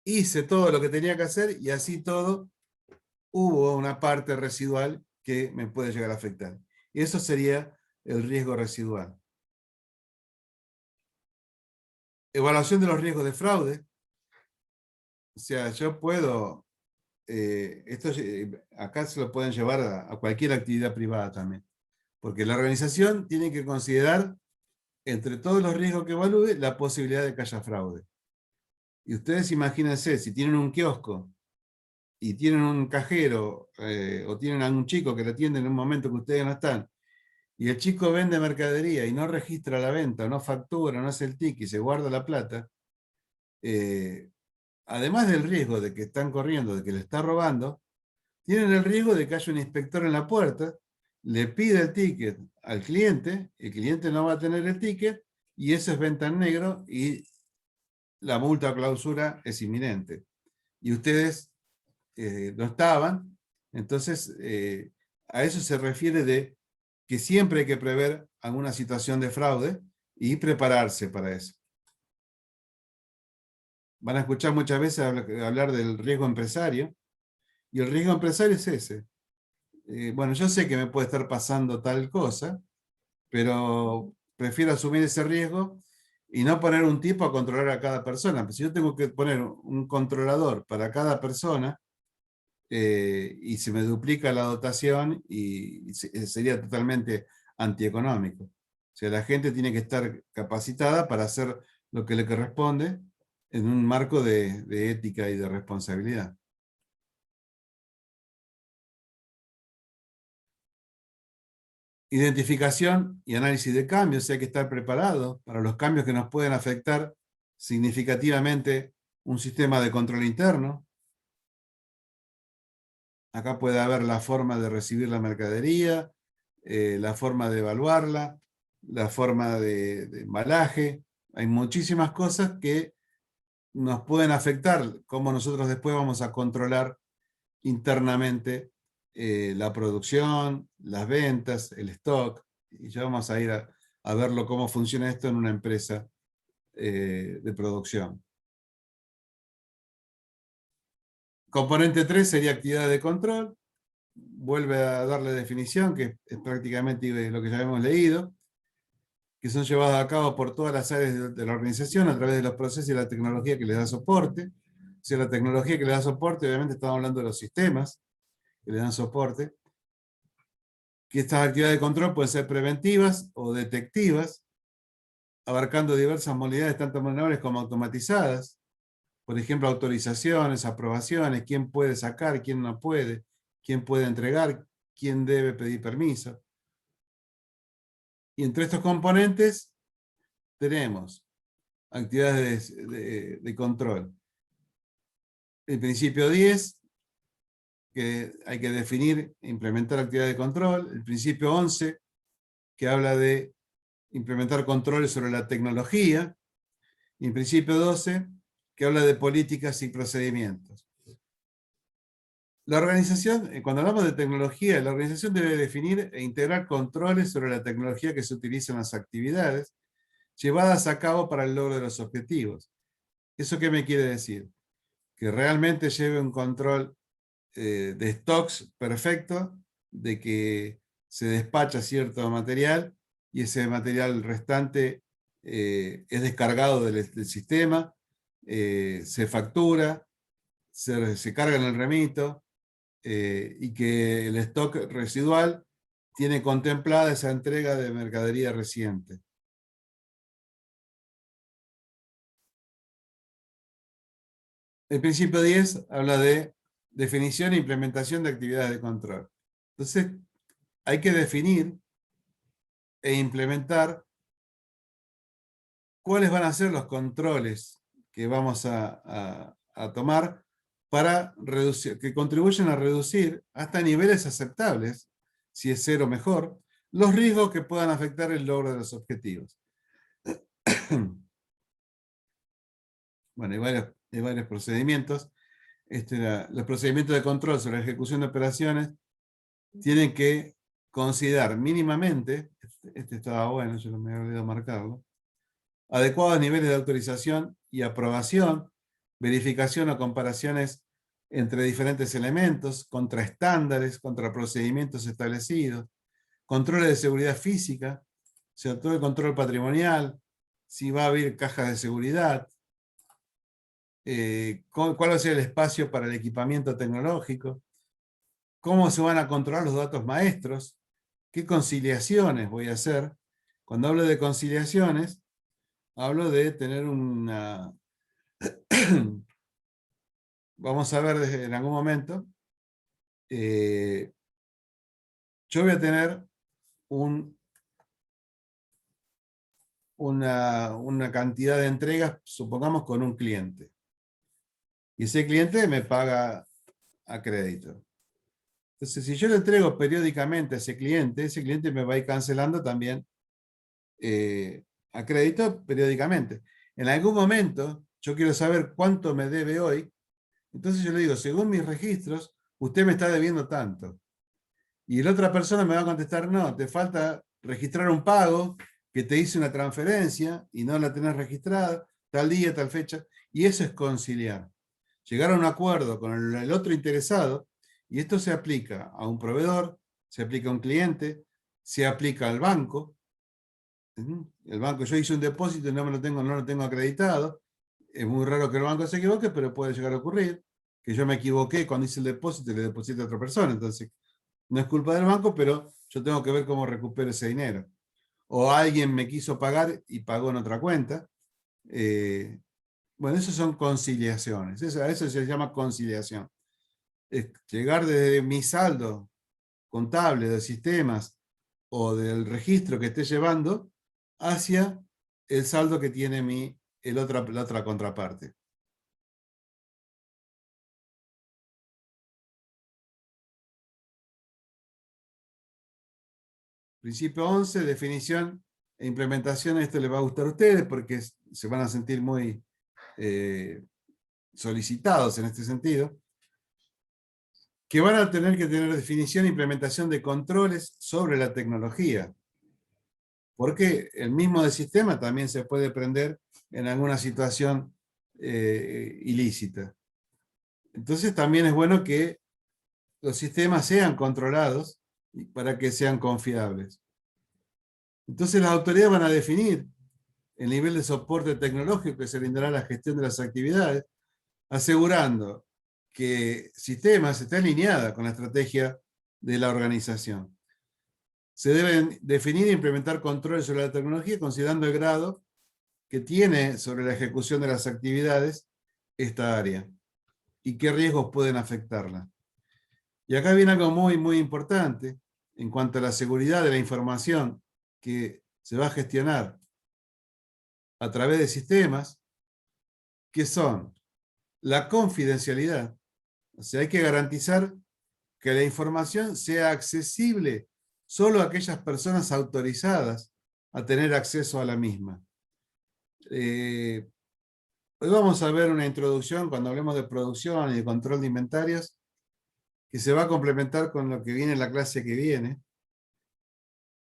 Speaker 1: hice todo lo que tenía que hacer y así todo hubo una parte residual que me puede llegar a afectar. Y eso sería el riesgo residual. Evaluación de los riesgos de fraude. O sea, yo puedo... acá se lo pueden llevar a cualquier actividad privada también. Porque la organización tiene que considerar, entre todos los riesgos que evalúe, la posibilidad de que haya fraude. Y ustedes imagínense, si tienen un kiosco y tienen un cajero o tienen a un chico que lo atiende en un momento que ustedes no están, y el chico vende mercadería y no registra la venta, no factura, no hace el ticket y se guarda la plata, eh, además del riesgo de que están corriendo, de que le está robando, tienen el riesgo de que haya un inspector en la puerta, le pide el ticket al cliente, el cliente no va a tener el ticket y eso es venta en negro y la multa o clausura es inminente. Y ustedes no estaban, entonces a eso se refiere de que siempre hay que prever alguna situación de fraude y prepararse para eso. Van a escuchar muchas veces hablar del riesgo empresario, y el riesgo empresario es ese. Bueno, yo sé que me puede estar pasando tal cosa, pero prefiero asumir ese riesgo y no poner un tipo a controlar a cada persona. Pues si yo tengo que poner un controlador para cada persona, y se me duplica la dotación y sería totalmente antieconómico. O sea, la gente tiene que estar capacitada para hacer lo que le corresponde en un marco de ética y de responsabilidad. Identificación y análisis de cambios, hay que estar preparado para los cambios que nos pueden afectar significativamente un sistema de control interno. Acá puede haber la forma de recibir la mercadería, la forma de evaluarla, la forma de embalaje. Hay muchísimas cosas que nos pueden afectar, cómo nosotros después vamos a controlar internamente la producción, las ventas, el stock. Y ya vamos a ir a verlo cómo funciona esto en una empresa de producción. Componente 3 sería actividad de control. Vuelve a darle definición, que es prácticamente lo que ya hemos leído, que son llevados a cabo por todas las áreas de la organización a través de los procesos y la tecnología que les da soporte. O sea, la tecnología que le da soporte, obviamente estamos hablando de los sistemas que le dan soporte, que estas actividades de control pueden ser preventivas o detectivas, abarcando diversas modalidades, tanto manuales como automatizadas. Por ejemplo, autorizaciones, aprobaciones, quién puede sacar, quién no puede, quién puede entregar, quién debe pedir permiso. Y entre estos componentes tenemos actividades de control. El principio 10, que hay que definir e implementar actividades de control. El principio 11, que habla de implementar controles sobre la tecnología. Y el principio 12, que habla de políticas y procedimientos. La organización, cuando hablamos de tecnología, la organización debe definir e integrar controles sobre la tecnología que se utiliza en las actividades llevadas a cabo para el logro de los objetivos. ¿Eso qué me quiere decir? Que realmente lleve un control de stocks perfecto, de que se despacha cierto material y ese material restante es descargado del sistema, se factura, se carga en el remito, y que el stock residual tiene contemplada esa entrega de mercadería reciente. El principio 10 habla de definición e implementación de actividades de control. Entonces, hay que definir e implementar cuáles van a ser los controles que vamos a tomar para reducir, que contribuyen a reducir hasta niveles aceptables, si es cero mejor, los riesgos que puedan afectar el logro de los objetivos. Bueno, hay varios procedimientos. Los procedimientos de control sobre la ejecución de operaciones tienen que considerar mínimamente, este estaba bueno, yo no me había olvidado marcarlo, adecuados niveles de autorización y aprobación, verificación o comparaciones entre diferentes elementos, contra estándares, contra procedimientos establecidos, controles de seguridad física, o sea, todo el control patrimonial, si va a haber cajas de seguridad, cuál va a ser el espacio para el equipamiento tecnológico, cómo se van a controlar los datos maestros, qué conciliaciones voy a hacer. Cuando hablo de conciliaciones, hablo de tener vamos a ver en algún momento, yo voy a tener una cantidad de entregas, supongamos, con un cliente. Y ese cliente me paga a crédito. Entonces, si yo le entrego periódicamente a ese cliente me va a ir cancelando también a crédito periódicamente. En algún momento, yo quiero saber cuánto me debe hoy, entonces yo le digo, según mis registros, usted me está debiendo tanto. Y la otra persona me va a contestar, no, te falta registrar un pago, que te hice una transferencia y no la tenés registrada, tal día, tal fecha. Y eso es conciliar. Llegar a un acuerdo con el otro interesado, y esto se aplica a un proveedor, se aplica a un cliente, se aplica al banco. El banco, yo hice un depósito y no lo tengo acreditado. Es muy raro que el banco se equivoque, pero puede llegar a ocurrir que yo me equivoqué cuando hice el depósito y le deposité a otra persona. Entonces, no es culpa del banco, pero yo tengo que ver cómo recupero ese dinero. O alguien me quiso pagar y pagó en otra cuenta. Bueno, eso son conciliaciones. A eso se llama conciliación. Es llegar desde mi saldo contable de sistemas o del registro que esté llevando hacia el saldo que tiene la otra contraparte. Principio 11, definición e implementación. Esto les va a gustar a ustedes porque se van a sentir muy solicitados en este sentido, que van a tener que tener definición e implementación de controles sobre la tecnología, porque el mismo del sistema también se puede prender en alguna situación ilícita. Entonces también es bueno que los sistemas sean controlados para que sean confiables. Entonces las autoridades van a definir el nivel de soporte tecnológico que se brindará a la gestión de las actividades, asegurando que el sistema esté alineada con la estrategia de la organización. Se deben definir e implementar controles sobre la tecnología considerando el grado que tiene sobre la ejecución de las actividades esta área y qué riesgos pueden afectarla. Y acá viene algo muy, muy importante en cuanto a la seguridad de la información que se va a gestionar a través de sistemas, que son la confidencialidad. O sea, hay que garantizar que la información sea accesible solo a aquellas personas autorizadas a tener acceso a la misma. Hoy vamos a ver una introducción cuando hablemos de producción y de control de inventarios que se va a complementar con lo que viene en la clase que viene,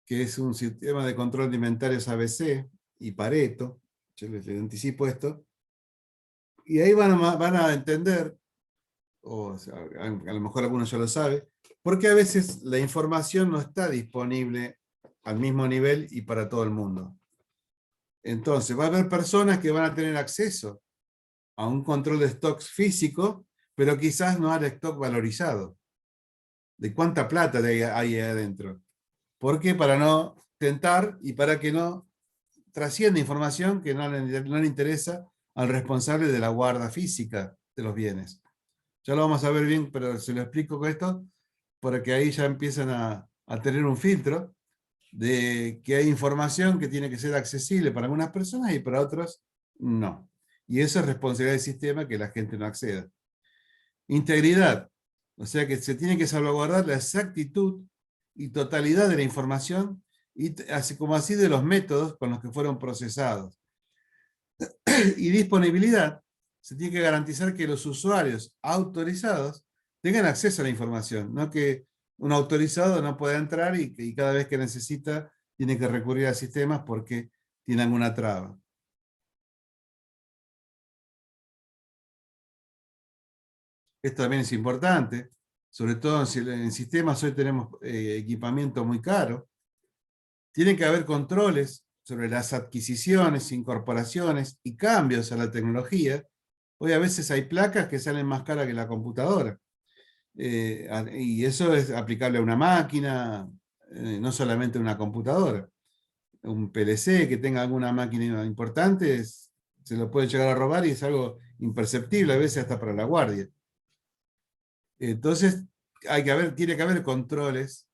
Speaker 1: que es un sistema de control de inventarios ABC y Pareto. Yo les anticipo esto. Y ahí van a entender, o sea, a lo mejor algunos ya lo saben, porque a veces la información no está disponible al mismo nivel y para todo el mundo. Entonces, va a haber personas que van a tener acceso a un control de stocks físico, pero quizás no al stock valorizado. De cuánta plata hay ahí adentro. ¿Por qué? Para no tentar y para que no trascienda información que no le interesa al responsable de la guarda física de los bienes. Ya lo vamos a ver bien, pero se lo explico con esto, para que ahí ya empiezan a tener un filtro de que hay información que tiene que ser accesible para algunas personas y para otros no. Y eso es responsabilidad del sistema que la gente no acceda. Integridad. O sea que se tiene que salvaguardar la exactitud y totalidad de la información, y así como así de los métodos con los que fueron procesados. Y disponibilidad. Se tiene que garantizar que los usuarios autorizados tengan acceso a la información, no que un autorizado no pueda entrar y cada vez que necesita tiene que recurrir a sistemas porque tiene alguna traba. Esto también es importante, sobre todo en sistemas hoy tenemos equipamiento muy caro. Tiene que haber controles sobre las adquisiciones, incorporaciones y cambios a la tecnología. Hoy a veces hay placas que salen más caras que la computadora. Y eso es aplicable a una máquina, no solamente a una computadora. Un PLC que tenga alguna máquina importante se lo puede llegar a robar y es algo imperceptible, a veces hasta para la guardia. Entonces, tiene que haber controles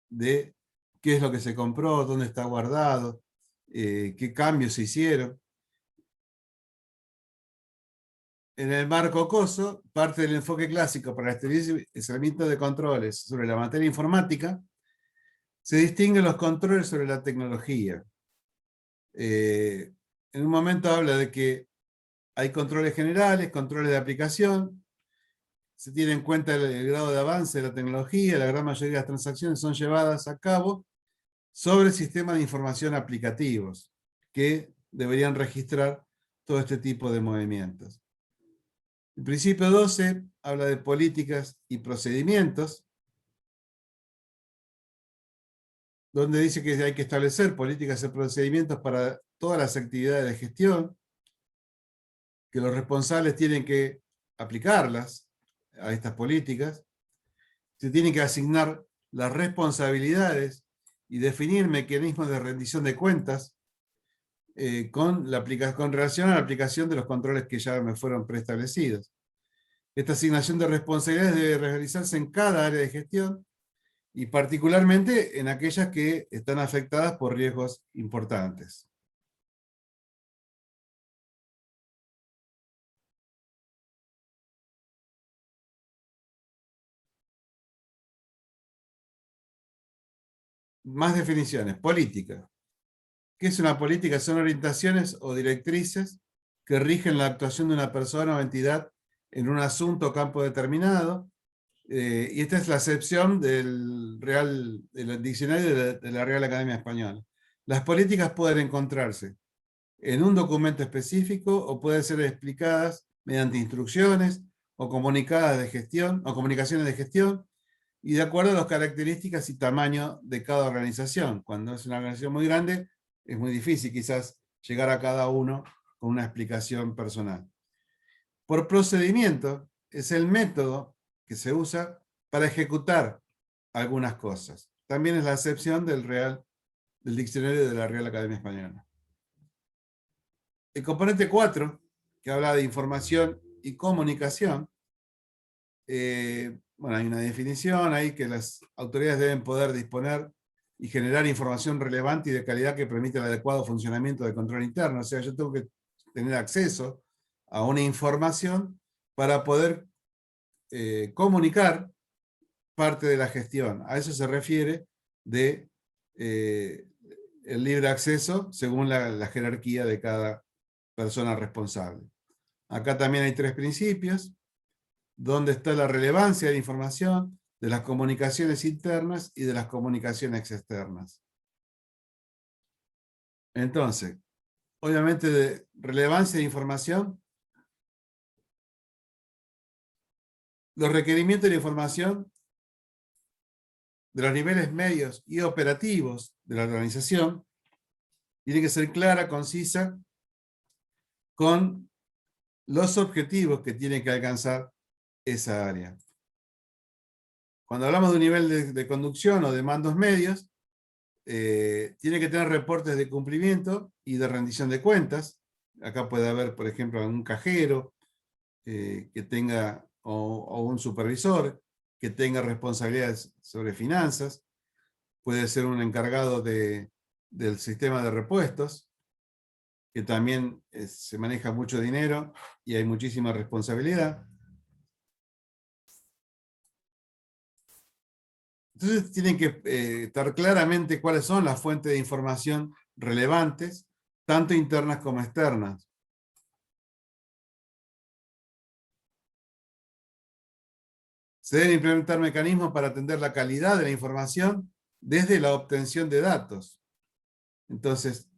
Speaker 1: de qué es lo que se compró, dónde está guardado, qué cambios se hicieron. En el marco COSO, parte del enfoque clásico para el establecimiento de controles sobre la materia informática, se distinguen los controles sobre la tecnología. En un momento habla de que hay controles generales, controles de aplicación, se tiene en cuenta el grado de avance de la tecnología, la gran mayoría de las transacciones son llevadas a cabo sobre sistemas de información aplicativos que deberían registrar todo este tipo de movimientos. El principio 12 habla de políticas y procedimientos, donde dice que hay que establecer políticas y procedimientos para todas las actividades de gestión, que los responsables tienen que aplicarlas a estas políticas, se tienen que asignar las responsabilidades y definir mecanismos de rendición de cuentas con relación a la aplicación de los controles que ya me fueron preestablecidos. Esta asignación de responsabilidades debe realizarse en cada área de gestión y particularmente en aquellas que están afectadas por riesgos importantes. Más definiciones. Política. ¿Qué es una política? Son orientaciones o directrices que rigen la actuación de una persona o entidad en un asunto o campo determinado. Y esta es la acepción del diccionario de la Real Academia Española. Las políticas pueden encontrarse en un documento específico o pueden ser explicadas mediante instrucciones o comunicadas de gestión o comunicaciones de gestión y de acuerdo a las características y tamaño de cada organización. Cuando es una organización muy grande, es muy difícil quizás llegar a cada uno con una explicación personal. Por procedimiento, es el método que se usa para ejecutar algunas cosas. También es la acepción del diccionario de la Real Academia Española. El componente 4, que habla de información y comunicación, bueno, hay una definición ahí que las autoridades deben poder disponer y generar información relevante y de calidad que permita el adecuado funcionamiento del control interno. O sea, yo tengo que tener acceso a una información para poder comunicar parte de la gestión. A eso se refiere de el libre acceso según la jerarquía de cada persona responsable. Acá también hay 3 principios, donde está la relevancia de la información, de las comunicaciones internas y de las comunicaciones externas. Entonces, obviamente de relevancia de información, los requerimientos de la información de los niveles medios y operativos de la organización tiene que ser clara, concisa, con los objetivos que tiene que alcanzar esa área. Cuando hablamos de un nivel de conducción o de mandos medios, tiene que tener reportes de cumplimiento y de rendición de cuentas. Acá puede haber, por ejemplo, un cajero que tenga, o un supervisor que tenga responsabilidades sobre finanzas. Puede ser un encargado del sistema de repuestos, que también se maneja mucho dinero y hay muchísima responsabilidad. Entonces tienen que estar claramente cuáles son las fuentes de información relevantes, tanto internas como externas. Se deben implementar mecanismos para atender la calidad de la información desde la obtención de datos. Entonces,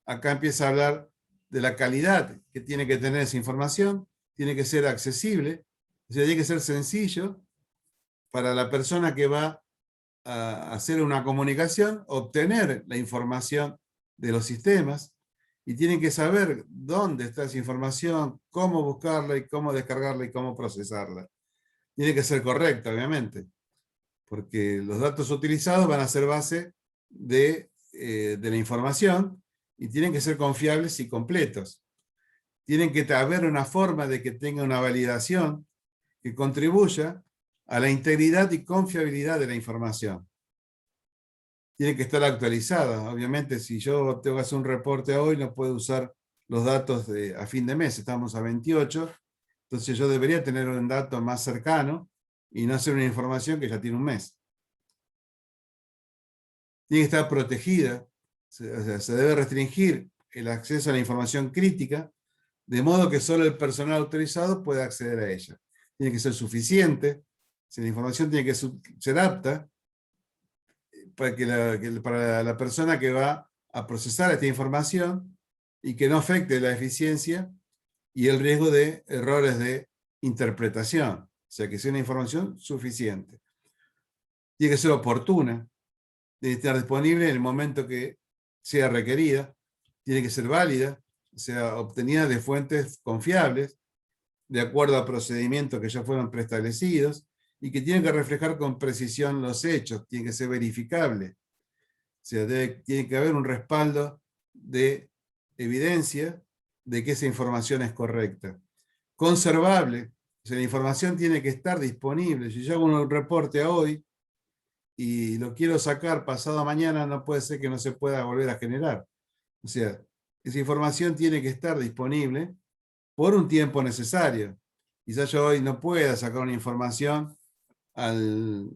Speaker 1: acá empieza a hablar de la calidad que tiene que tener esa información, tiene que ser accesible, o sea, tiene que ser sencillo para la persona que va a hacer una comunicación, obtener la información de los sistemas, y tienen que saber dónde está esa información, cómo buscarla y cómo descargarla y cómo procesarla. Tiene que ser correcta, obviamente, porque los datos utilizados van a ser base de la información y tienen que ser confiables y completos. tienen que haber una forma de que tenga una validación que contribuya a la integridad y confiabilidad de la información. Tiene que estar actualizada. Obviamente, si yo tengo que hacer un reporte hoy, no puedo usar los datos a fin de mes. Estamos a 28, entonces yo debería tener un dato más cercano y no hacer una información que ya tiene un mes. Tiene que estar protegida. O sea, se debe restringir el acceso a la información crítica, de modo que solo el personal autorizado pueda acceder a ella. Tiene que ser suficiente. Si la información tiene que ser apta para la persona que va a procesar esta información y que no afecte la eficiencia y el riesgo de errores de interpretación. O sea, que sea una información suficiente. Tiene que ser oportuna, debe estar disponible en el momento que sea requerida, tiene que ser válida, o sea, obtenida de fuentes confiables, de acuerdo a procedimientos que ya fueron preestablecidos, y que tienen que reflejar con precisión los hechos, tiene que ser verificable. O sea, tiene que haber un respaldo de evidencia de que esa información es correcta. Conservable, o sea, la información tiene que estar disponible. Si yo hago un reporte hoy y lo quiero sacar pasado mañana, no puede ser que no se pueda volver a generar. O sea, esa información tiene que estar disponible por un tiempo necesario. Quizás yo hoy no pueda sacar una información al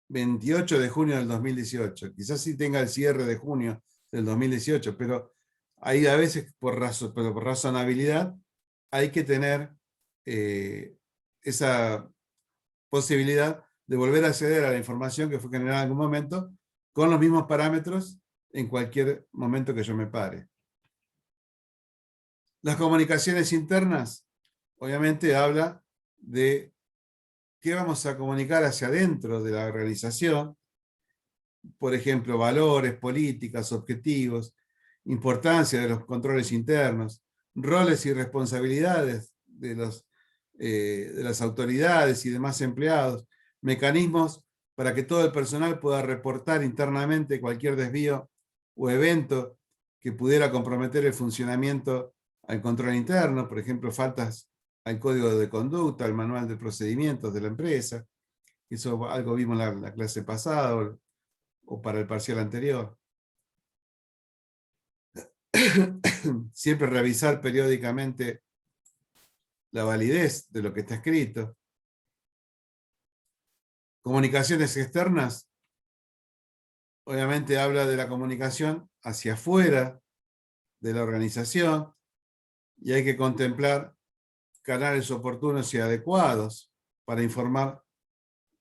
Speaker 1: 28 de junio del 2018. Quizás sí tenga el cierre de junio del 2018, pero ahí a veces pero por razonabilidad hay que tener esa posibilidad de volver a acceder a la información que fue generada en algún momento con los mismos parámetros en cualquier momento que yo me pare. Las comunicaciones internas, obviamente, habla de qué vamos a comunicar hacia adentro de la organización, por ejemplo, valores, políticas, objetivos, importancia de los controles internos, roles y responsabilidades de las autoridades y demás empleados, mecanismos para que todo el personal pueda reportar internamente cualquier desvío o evento que pudiera comprometer el funcionamiento al control interno, por ejemplo, faltas al código de conducta, al manual de procedimientos de la empresa. Eso algo vimos en la clase pasada o para el parcial anterior. Siempre revisar periódicamente la validez de lo que está escrito. Comunicaciones externas, obviamente habla de la comunicación hacia afuera de la organización y hay que contemplar canales oportunos y adecuados para informar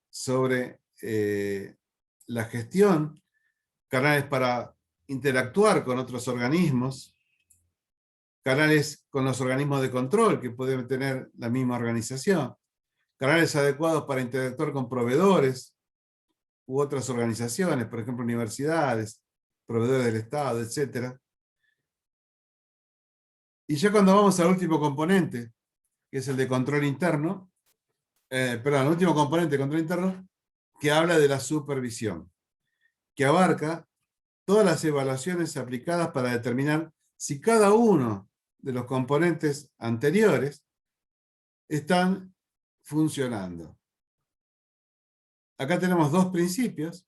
Speaker 1: sobre la gestión, canales para interactuar con otros organismos, canales con los organismos de control que pueden tener la misma organización, canales adecuados para interactuar con proveedores u otras organizaciones, por ejemplo, universidades, proveedores del Estado, etc. Y ya cuando vamos al último componente, que es el de control interno, perdón, el último componente de control interno, que habla de la supervisión, que abarca todas las evaluaciones aplicadas para determinar si cada uno de los componentes anteriores están funcionando. Acá tenemos dos principios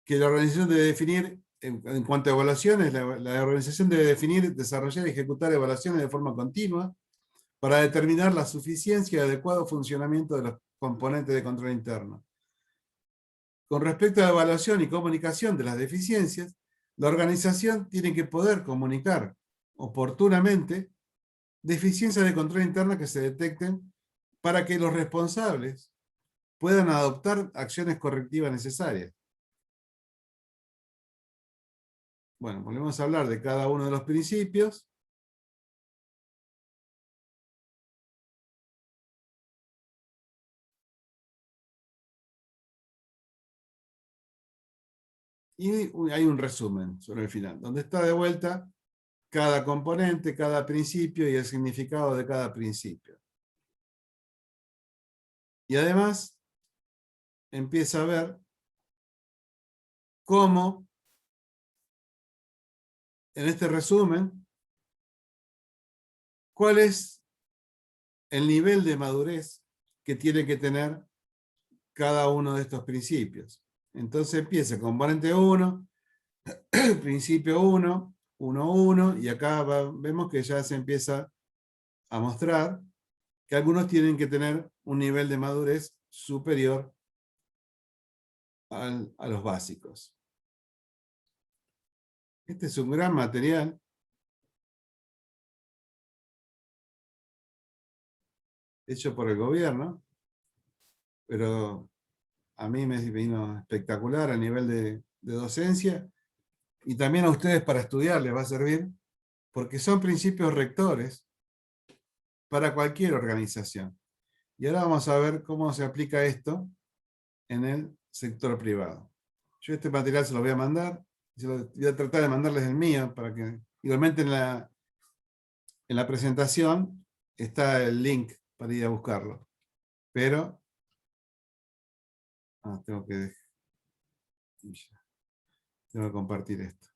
Speaker 1: que la organización debe definir en cuanto a evaluaciones. La organización debe definir, desarrollar y ejecutar evaluaciones de forma continua para determinar la suficiencia y adecuado funcionamiento de los componentes de control interno. Con respecto a la evaluación y comunicación de las deficiencias, la organización tiene que poder comunicar oportunamente deficiencias de control interno que se detecten para que los responsables puedan adoptar acciones correctivas necesarias. Bueno, volvemos a hablar de cada uno de los principios. Y hay un resumen sobre el final, donde está de vuelta cada componente, cada principio y el significado de cada principio. Y además empieza a ver cómo en este resumen cuál es el nivel de madurez que tiene que tener cada uno de estos principios. Entonces empieza componente 1, principio 1, 1, 1, y acá vemos que ya se empieza a mostrar que algunos tienen que tener un nivel de madurez superior a los básicos. Este es un gran material. Hecho por el gobierno, pero a mí me vino espectacular a nivel de docencia, y también a ustedes para estudiar les va a servir, porque son principios rectores para cualquier organización. Y ahora vamos a ver cómo se aplica esto en el sector privado. Yo este material se lo voy a mandar, voy a tratar de mandarles el mío, para que igualmente en la presentación está el link para ir a buscarlo. Pero tengo que compartir esto.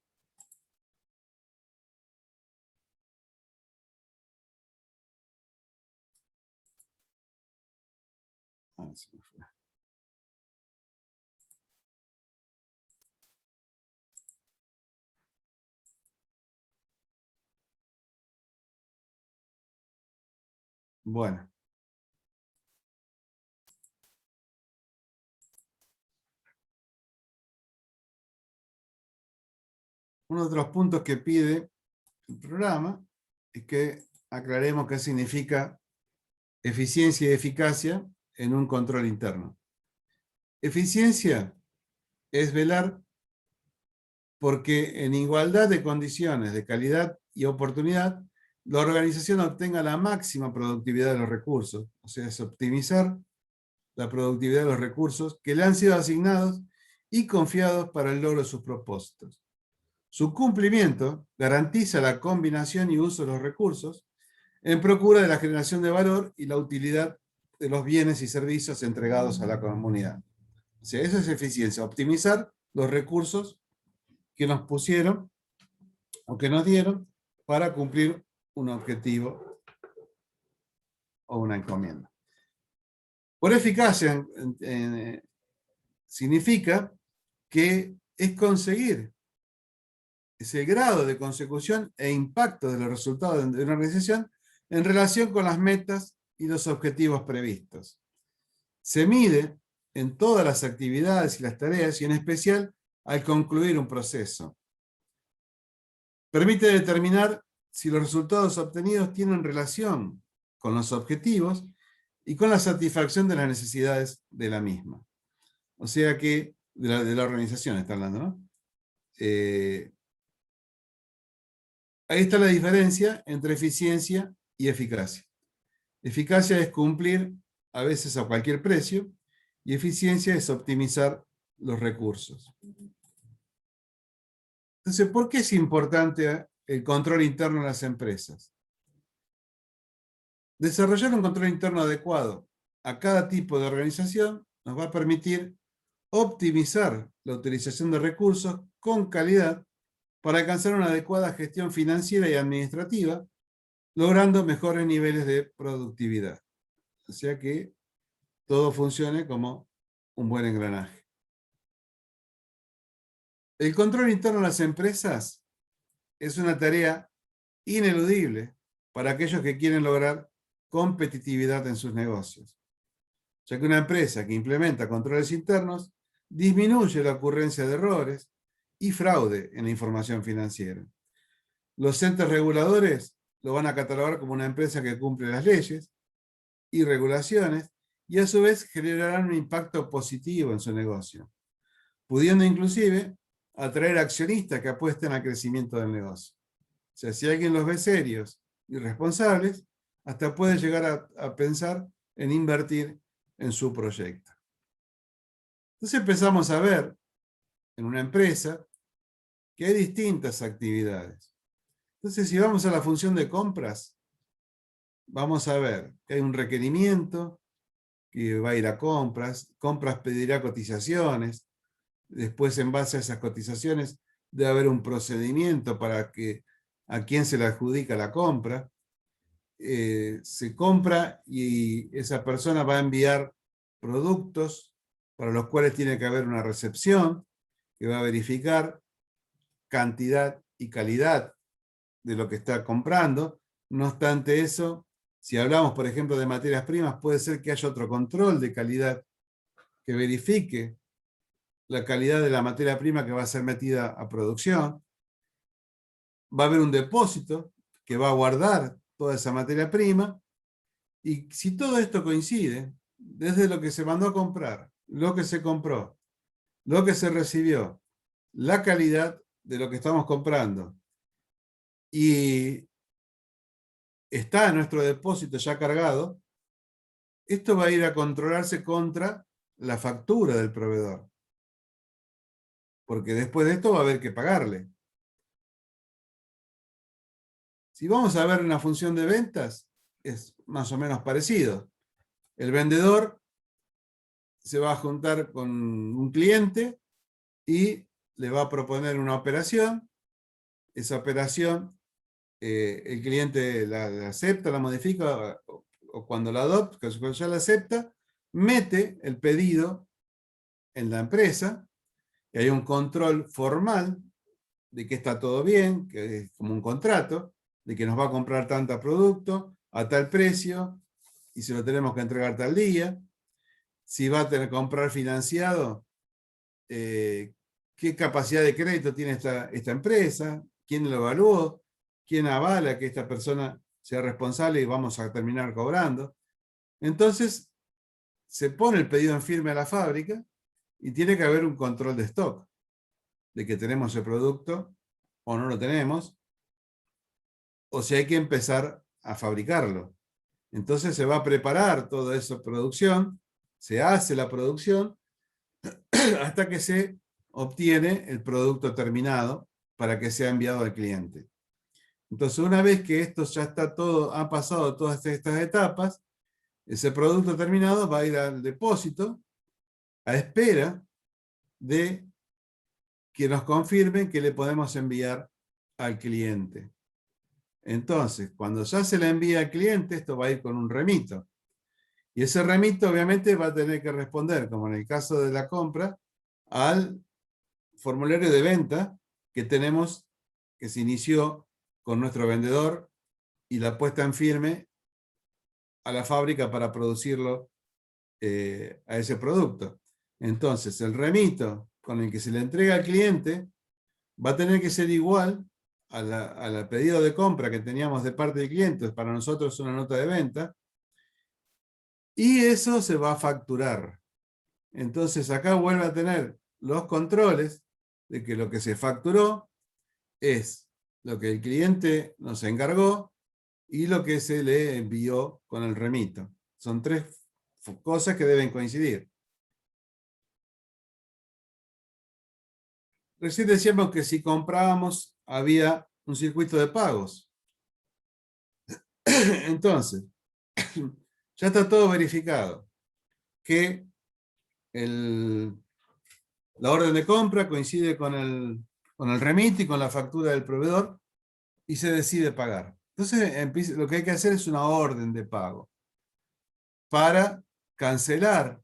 Speaker 1: Se me fue. Bueno. Uno de los puntos que pide el programa es que aclaremos qué significa eficiencia y eficacia en un control interno. Eficiencia es velar porque en igualdad de condiciones de calidad y oportunidad, la organización obtenga la máxima productividad de los recursos, o sea, es optimizar la productividad de los recursos que le han sido asignados y confiados para el logro de sus propósitos. Su cumplimiento garantiza la combinación y uso de los recursos en procura de la generación de valor y la utilidad de los bienes y servicios entregados a la comunidad. O sea, eso es eficiencia, optimizar los recursos que nos pusieron o que nos dieron para cumplir un objetivo o una encomienda. Por eficacia significa que es conseguir ese grado de consecución e impacto de los resultados de una organización en relación con las metas y los objetivos previstos. Se mide en todas las actividades y las tareas, y en especial al concluir un proceso. Permite determinar si los resultados obtenidos tienen relación con los objetivos y con la satisfacción de las necesidades de la misma. O sea que, de la organización está hablando, ¿no? Ahí está la diferencia entre eficiencia y eficacia. Eficacia es cumplir a veces a cualquier precio, y eficiencia es optimizar los recursos. Entonces, ¿por qué es importante el control interno en las empresas? Desarrollar un control interno adecuado a cada tipo de organización nos va a permitir optimizar la utilización de recursos con calidad para alcanzar una adecuada gestión financiera y administrativa, logrando mejores niveles de productividad. O sea que todo funcione como un buen engranaje. El control interno de las empresas es una tarea ineludible para aquellos que quieren lograr competitividad en sus negocios, ya que una empresa que implementa controles internos disminuye la ocurrencia de errores y fraude en la información financiera. Los entes reguladores lo van a catalogar como una empresa que cumple las leyes y regulaciones, y a su vez generarán un impacto positivo en su negocio, pudiendo inclusive atraer accionistas que apuesten al crecimiento del negocio. O sea, si alguien los ve serios y responsables, hasta puede llegar a pensar en invertir en su proyecto. Entonces empezamos a ver en una empresa que hay distintas actividades. Entonces, si vamos a la función de compras, vamos a ver que hay un requerimiento que va a ir a compras, compras pedirá cotizaciones, después en base a esas cotizaciones debe haber un procedimiento para que a quién se le adjudica la compra, se compra y esa persona va a enviar productos para los cuales tiene que haber una recepción que va a verificar cantidad y calidad de lo que está comprando. No obstante eso, si hablamos, por ejemplo, de materias primas, puede ser que haya otro control de calidad que verifique la calidad de la materia prima que va a ser metida a producción. Va a haber un depósito que va a guardar toda esa materia prima, y si todo esto coincide, desde lo que se mandó a comprar, lo que se compró, lo que se recibió, la calidad de lo que estamos comprando, y está en nuestro depósito ya cargado, esto va a ir a controlarse contra la factura del proveedor. Porque después de esto va a haber que pagarle. Si vamos a ver una función de ventas, es más o menos parecido. El vendedor se va a juntar con un cliente y le va a proponer una operación. Esa operación, el cliente la acepta, la modifica, o cuando la adopta, cuando ya la acepta, mete el pedido en la empresa, y hay un control formal de que está todo bien, que es como un contrato, de que nos va a comprar tanto producto a tal precio y se lo tenemos que entregar tal día. Si va a tener que comprar financiado, qué capacidad de crédito tiene esta empresa, quién lo evaluó, quién avala que esta persona sea responsable y vamos a terminar cobrando. Entonces, se pone el pedido en firme a la fábrica y tiene que haber un control de stock, de que tenemos el producto o no lo tenemos, o si hay que empezar a fabricarlo. Entonces se va a preparar toda esa producción, se hace la producción hasta que se obtiene el producto terminado para que sea enviado al cliente. Entonces, una vez que esto ya está todo, ha pasado todas estas etapas, ese producto terminado va a ir al depósito a espera de que nos confirmen que le podemos enviar al cliente. Entonces, cuando ya se le envía al cliente, esto va a ir con un remito. Y ese remito obviamente va a tener que responder, como en el caso de la compra, al formulario de venta que tenemos, que se inició con nuestro vendedor y la puesta en firme a la fábrica para producirlo a ese producto. Entonces, el remito con el que se le entrega al cliente va a tener que ser igual al pedido de compra que teníamos de parte del cliente. Para nosotros es una nota de venta, y eso se va a facturar. Entonces acá vuelve a tener los controles de que lo que se facturó es lo que el cliente nos encargó y lo que se le envió con el remito. Son tres cosas que deben coincidir. Recién decíamos que si comprábamos había un circuito de pagos. Entonces, ya está todo verificado, que la orden de compra coincide con el remito y con la factura del proveedor, y se decide pagar. Entonces, lo que hay que hacer es una orden de pago para cancelar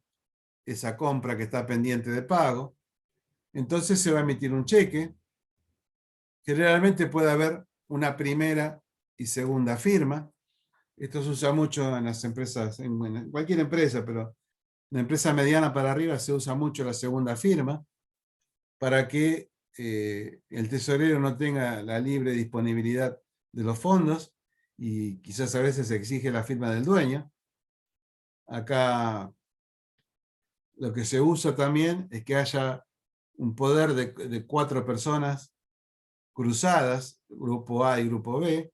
Speaker 1: esa compra que está pendiente de pago. Entonces se va a emitir un cheque. Generalmente puede haber una primera y segunda firma. Esto se usa mucho en las empresas, en cualquier empresa, pero en la empresa mediana para arriba se usa mucho la segunda firma para que el tesorero no tenga la libre disponibilidad de los fondos, y quizás a veces se exige la firma del dueño. Acá lo que se usa también es que haya un poder de 4 personas cruzadas, grupo A y grupo B,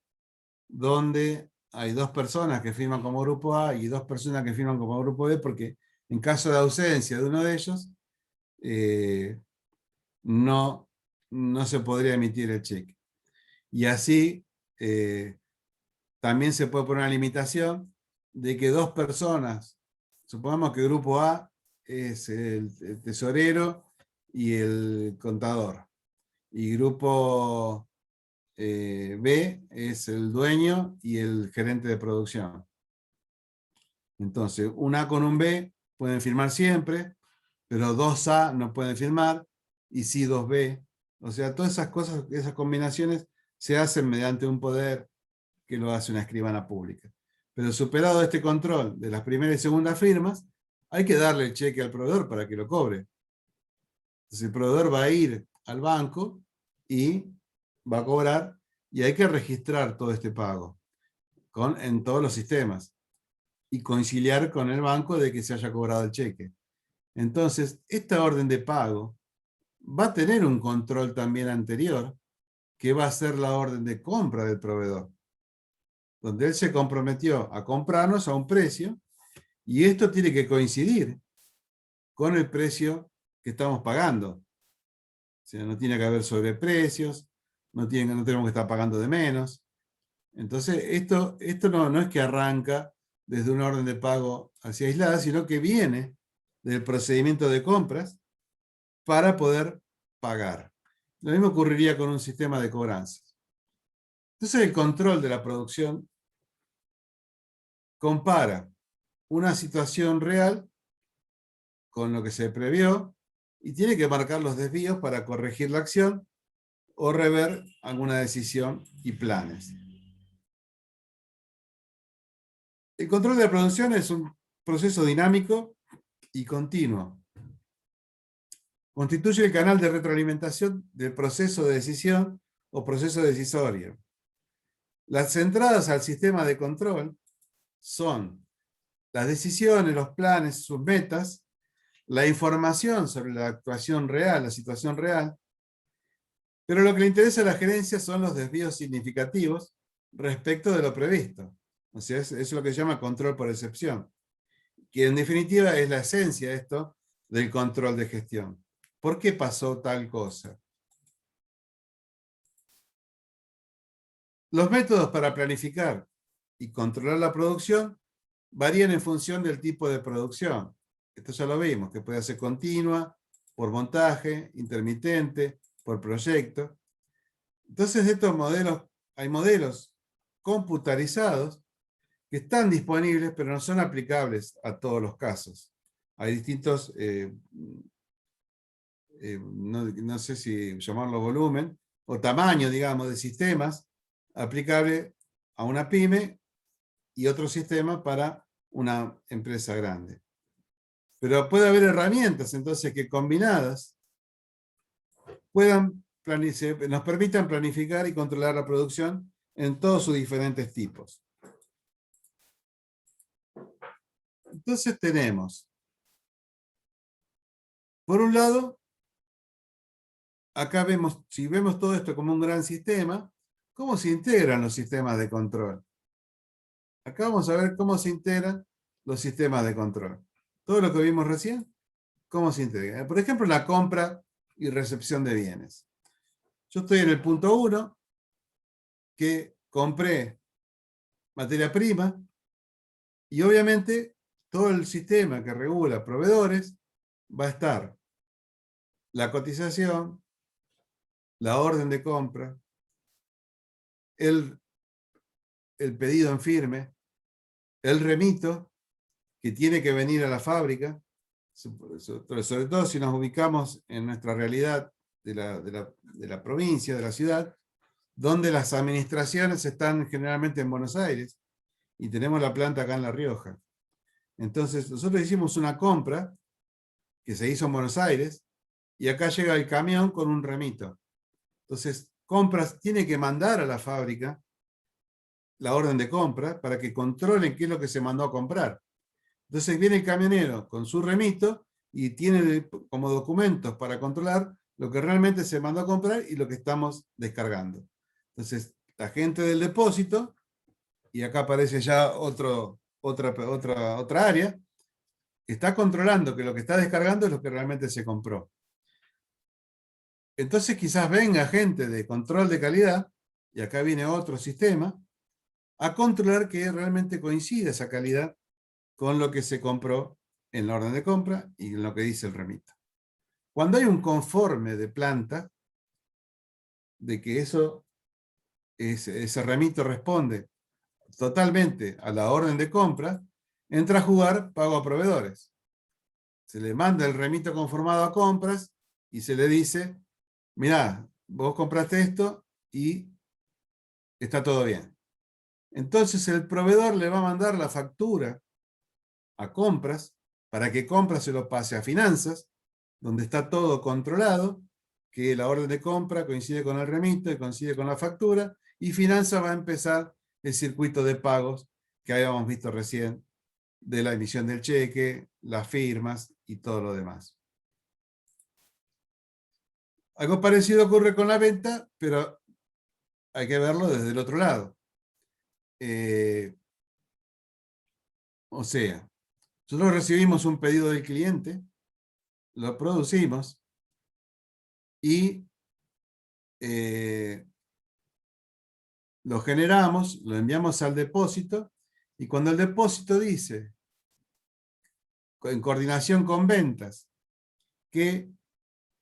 Speaker 1: donde hay 2 personas que firman como grupo A y 2 personas que firman como grupo B, porque en caso de ausencia de uno de ellos, no, no se podría emitir el cheque. Y así también se puede poner una limitación de que 2 personas, supongamos que el grupo A es el tesorero y el contador, y grupo B es el dueño y el gerente de producción. Entonces, un A con un B pueden firmar siempre, pero dos A no pueden firmar, y sí dos B. O sea, todas esas cosas, esas combinaciones se hacen mediante un poder que lo hace una escribana pública. Pero superado este control de las primeras y segundas firmas, hay que darle el cheque al proveedor para que lo cobre. Entonces el proveedor va a ir al banco y va a cobrar, y hay que registrar todo este pago en todos los sistemas y conciliar con el banco de que se haya cobrado el cheque. Entonces, esta orden de pago va a tener un control también anterior, que va a ser la orden de compra del proveedor, donde él se comprometió a comprarnos a un precio, y esto tiene que coincidir con el precio que estamos pagando. O sea, no tiene que haber sobreprecios, no tenemos que estar pagando de menos. Entonces, esto no es que arranca desde una orden de pago así aislada, sino que viene del procedimiento de compras para poder pagar. Lo mismo ocurriría con un sistema de cobranzas. Entonces, el control de la producción compara una situación real con lo que se previó y tiene que marcar los desvíos para corregir la acción o rever alguna decisión y planes. El control de la producción es un proceso dinámico y continuo. Constituye el canal de retroalimentación del proceso de decisión o proceso decisorio. Las entradas al sistema de control son las decisiones, los planes, sus metas, la información sobre la actuación real, la situación real, pero lo que le interesa a la gerencia son los desvíos significativos respecto de lo previsto. O sea, es lo que se llama control por excepción, que en definitiva es la esencia de esto del control de gestión. ¿Por qué pasó tal cosa? Los métodos para planificar y controlar la producción varían en función del tipo de producción. Esto ya lo vimos, que puede ser continua, por montaje, intermitente, por proyecto. Entonces, de estos modelos, hay modelos computarizados que están disponibles, pero no son aplicables a todos los casos. Hay distintos, no sé si llamarlo volumen, o tamaño, digamos, de sistemas aplicable a una pyme y otro sistema para una empresa grande. Pero puede haber herramientas, entonces, que combinadas nos permitan planificar y controlar la producción en todos sus diferentes tipos. Entonces tenemos, por un lado, acá vemos, si vemos todo esto como un gran sistema, ¿cómo se integran los sistemas de control? Acá vamos a ver cómo se integran los sistemas de control. Todo lo que vimos recién, ¿cómo se integra? Por ejemplo, la compra y recepción de bienes. Yo estoy en el punto 1, que compré materia prima, y obviamente todo el sistema que regula proveedores va a estar la cotización, la orden de compra, el pedido en firme, el remito, que tiene que venir a la fábrica, sobre todo si nos ubicamos en nuestra realidad de la provincia, de la ciudad, donde las administraciones están generalmente en Buenos Aires, y tenemos la planta acá en La Rioja. Entonces, nosotros hicimos una compra que se hizo en Buenos Aires, y acá llega el camión con un remito. Entonces, compras tiene que mandar a la fábrica la orden de compra para que controlen qué es lo que se mandó a comprar. Entonces viene el camionero con su remito y tiene como documentos para controlar lo que realmente se mandó a comprar y lo que estamos descargando. Entonces, la gente del depósito, y acá aparece ya otra área, está controlando que lo que está descargando es lo que realmente se compró. Entonces quizás venga gente de control de calidad, y acá viene otro sistema, a controlar que realmente coincida esa calidad con lo que se compró en la orden de compra y en lo que dice el remito. Cuando hay un conforme de planta, de que eso ese remito responde totalmente a la orden de compra, entra a jugar pago a proveedores. Se le manda el remito conformado a compras y se le dice, mirá, vos compraste esto y está todo bien. Entonces el proveedor le va a mandar la factura a compras para que compras se lo pase a finanzas, donde está todo controlado, que la orden de compra coincide con el remito y coincide con la factura, y finanzas va a empezar el circuito de pagos que habíamos visto recién, de la emisión del cheque, las firmas y todo lo demás. Algo parecido ocurre con la venta, pero hay que verlo desde el otro lado. O sea, nosotros recibimos un pedido del cliente, lo producimos y lo generamos, lo enviamos al depósito, y cuando el depósito dice, en coordinación con ventas, que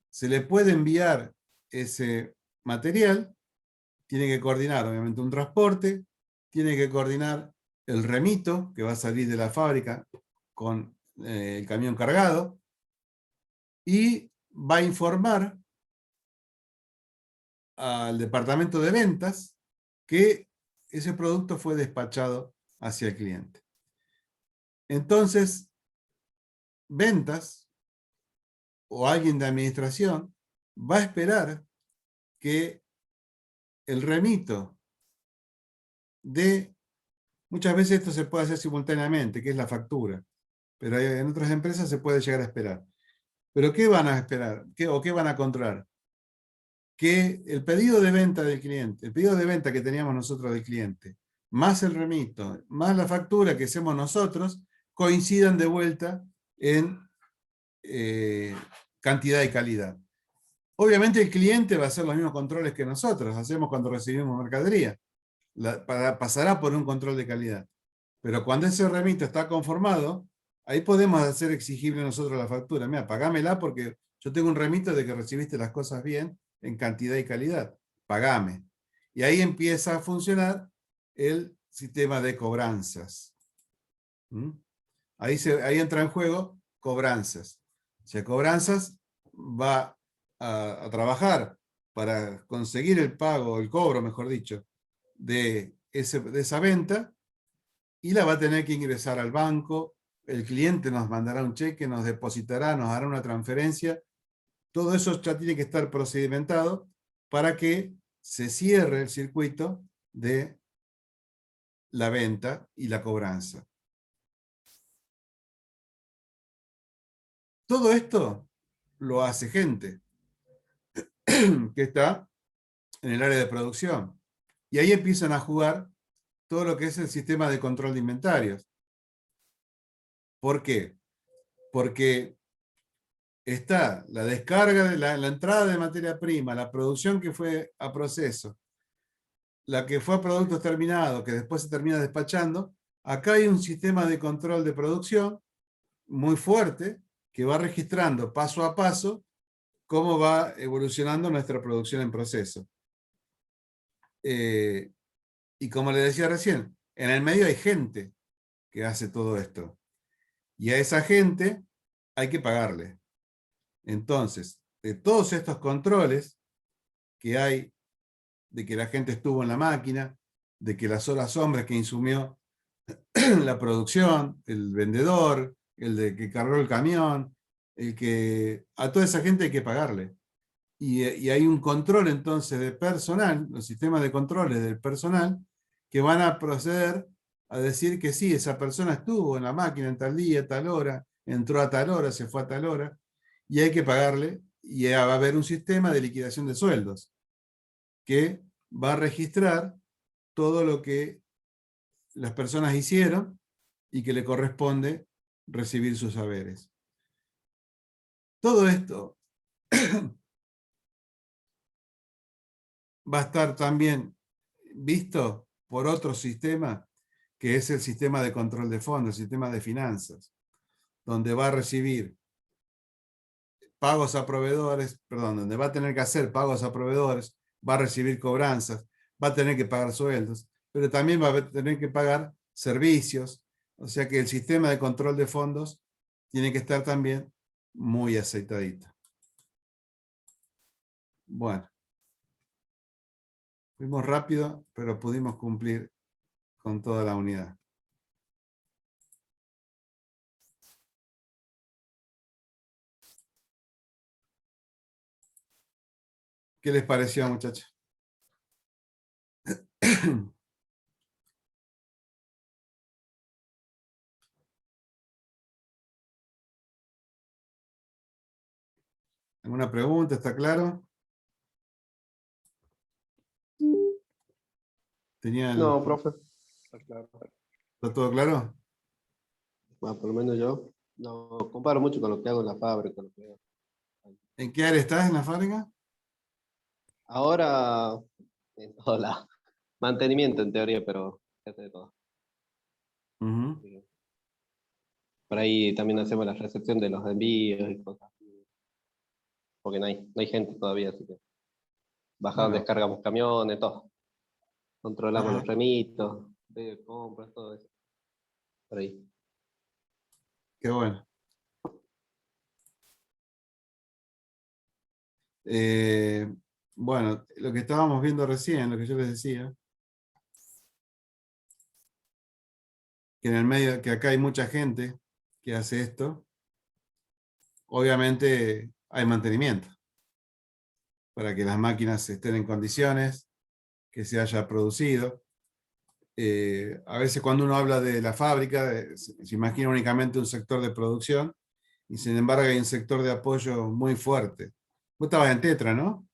Speaker 1: se le puede enviar ese material, tiene que coordinar obviamente un transporte, tiene que coordinar el remito que va a salir de la fábrica con el camión cargado, y va a informar al departamento de ventas que ese producto fue despachado hacia el cliente. Entonces, ventas o alguien de administración va a esperar que el remito de, muchas veces esto se puede hacer simultáneamente, que es la factura, pero en otras empresas se puede llegar a esperar. ¿Pero qué van a esperar? ¿Qué van a controlar? Que el pedido de venta del cliente, el pedido de venta que teníamos nosotros del cliente, más el remito, más la factura que hacemos nosotros, coincidan de vuelta en cantidad y calidad. Obviamente el cliente va a hacer los mismos controles que nosotros hacemos cuando recibimos mercadería. Pasará por un control de calidad. Pero cuando ese remito está conformado, ahí podemos hacer exigible nosotros la factura. Mira, pagámela porque yo tengo un remito de que recibiste las cosas bien en cantidad y calidad. Pagame. Y ahí empieza a funcionar el sistema de cobranzas. ¿Mm? Ahí entra en juego cobranzas. O sea, cobranzas va a trabajar para conseguir el pago, el cobro, mejor dicho, de esa venta, y la va a tener que ingresar al banco. El cliente nos mandará un cheque, nos depositará, nos hará una transferencia. Todo eso ya tiene que estar procedimentado para que se cierre el circuito de la venta y la cobranza. Todo esto lo hace gente que está en el área de producción. Y ahí empiezan a jugar todo lo que es el sistema de control de inventarios. ¿Por qué? Porque está la descarga, de la entrada de materia prima, la producción que fue a proceso, la que fue a productos terminados, que después se termina despachando. Acá hay un sistema de control de producción muy fuerte que va registrando paso a paso cómo va evolucionando nuestra producción en proceso. Y como le decía recién, en el medio hay gente que hace todo esto. Y a esa gente hay que pagarle. Entonces, de todos estos controles que hay, de que la gente estuvo en la máquina, de que las horas hombres que insumió la producción, el vendedor, el de que cargó el camión, a toda esa gente hay que pagarle. Y hay un control entonces de personal, los sistemas de controles del personal, que van a proceder a decir que sí, esa persona estuvo en la máquina en tal día, tal hora, entró a tal hora, se fue a tal hora, y hay que pagarle, y va a haber un sistema de liquidación de sueldos que va a registrar todo lo que las personas hicieron y que le corresponde recibir sus saberes. Todo esto va a estar también visto por otro sistema, que es el sistema de control de fondos, el sistema de finanzas, donde va a recibir pagos a proveedores, perdón, donde va a tener que hacer pagos a proveedores, va a recibir cobranzas, va a tener que pagar sueldos, pero también va a tener que pagar servicios. O sea que el sistema de control de fondos tiene que estar también muy aceitadito. Bueno, fuimos rápido, pero pudimos cumplir con toda la unidad. ¿Qué les pareció, muchachos? ¿Alguna pregunta? ¿Está claro?
Speaker 2: No, profe. Está claro.
Speaker 1: ¿Está todo claro?
Speaker 2: Bueno, por lo menos yo no comparo mucho con lo que hago en la fábrica.
Speaker 1: ¿En qué área estás en la fábrica?
Speaker 2: Ahora, en todo lado. Mantenimiento en teoría, pero se hace de todo.
Speaker 1: Ujú.
Speaker 2: Por ahí también hacemos la recepción de los envíos y cosas así, porque no hay gente todavía, así que bajamos,
Speaker 1: Bueno,
Speaker 2: descargamos camiones, todo. Controlamos
Speaker 1: ajá,
Speaker 2: los remitos, de compras, todo eso. Por ahí.
Speaker 1: qué bueno. Eh, bueno, lo que estábamos viendo recién, lo que yo les decía, que en el medio, que acá hay mucha gente que hace esto, obviamente hay mantenimiento para que las máquinas estén en condiciones, que se haya producido. A veces cuando uno habla de la fábrica, se imagina únicamente un sector de producción, y sin embargo hay un sector de apoyo muy fuerte. Vos estabas en Tetra, ¿no,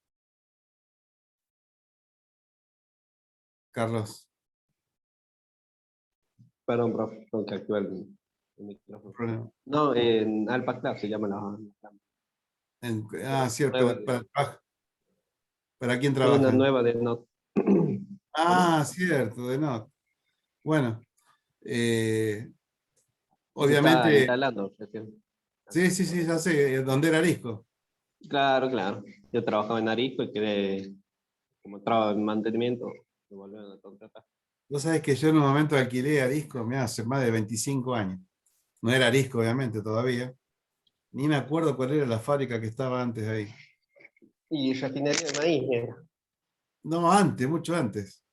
Speaker 1: Carlos?
Speaker 2: Perdón, profe, tengo que activar el micrófono.
Speaker 1: Problema.
Speaker 2: No, en Alpha Club se llama
Speaker 1: Cierto,
Speaker 2: nueva de,
Speaker 1: ¿para quién
Speaker 2: una
Speaker 1: trabajan?
Speaker 2: nueva de Not. ¿Cómo?
Speaker 1: Cierto, de no. Bueno, eh,
Speaker 2: Y se está
Speaker 1: obviamente,
Speaker 2: instalando recién.
Speaker 1: sí, sí, sí, ya sé, ¿dónde era Arisco?
Speaker 2: Claro, claro. Yo trabajaba en Arisco y quedé, como trabajaba en mantenimiento, me volvieron a contratar.
Speaker 1: Vos sabés que yo en un momento alquilé Arisco, mirá, hace más de 25 años. No era Arisco, obviamente, todavía. Ni me acuerdo cuál era la fábrica que estaba antes ahí.
Speaker 2: Y refinería de maíz,
Speaker 1: No, antes, mucho antes.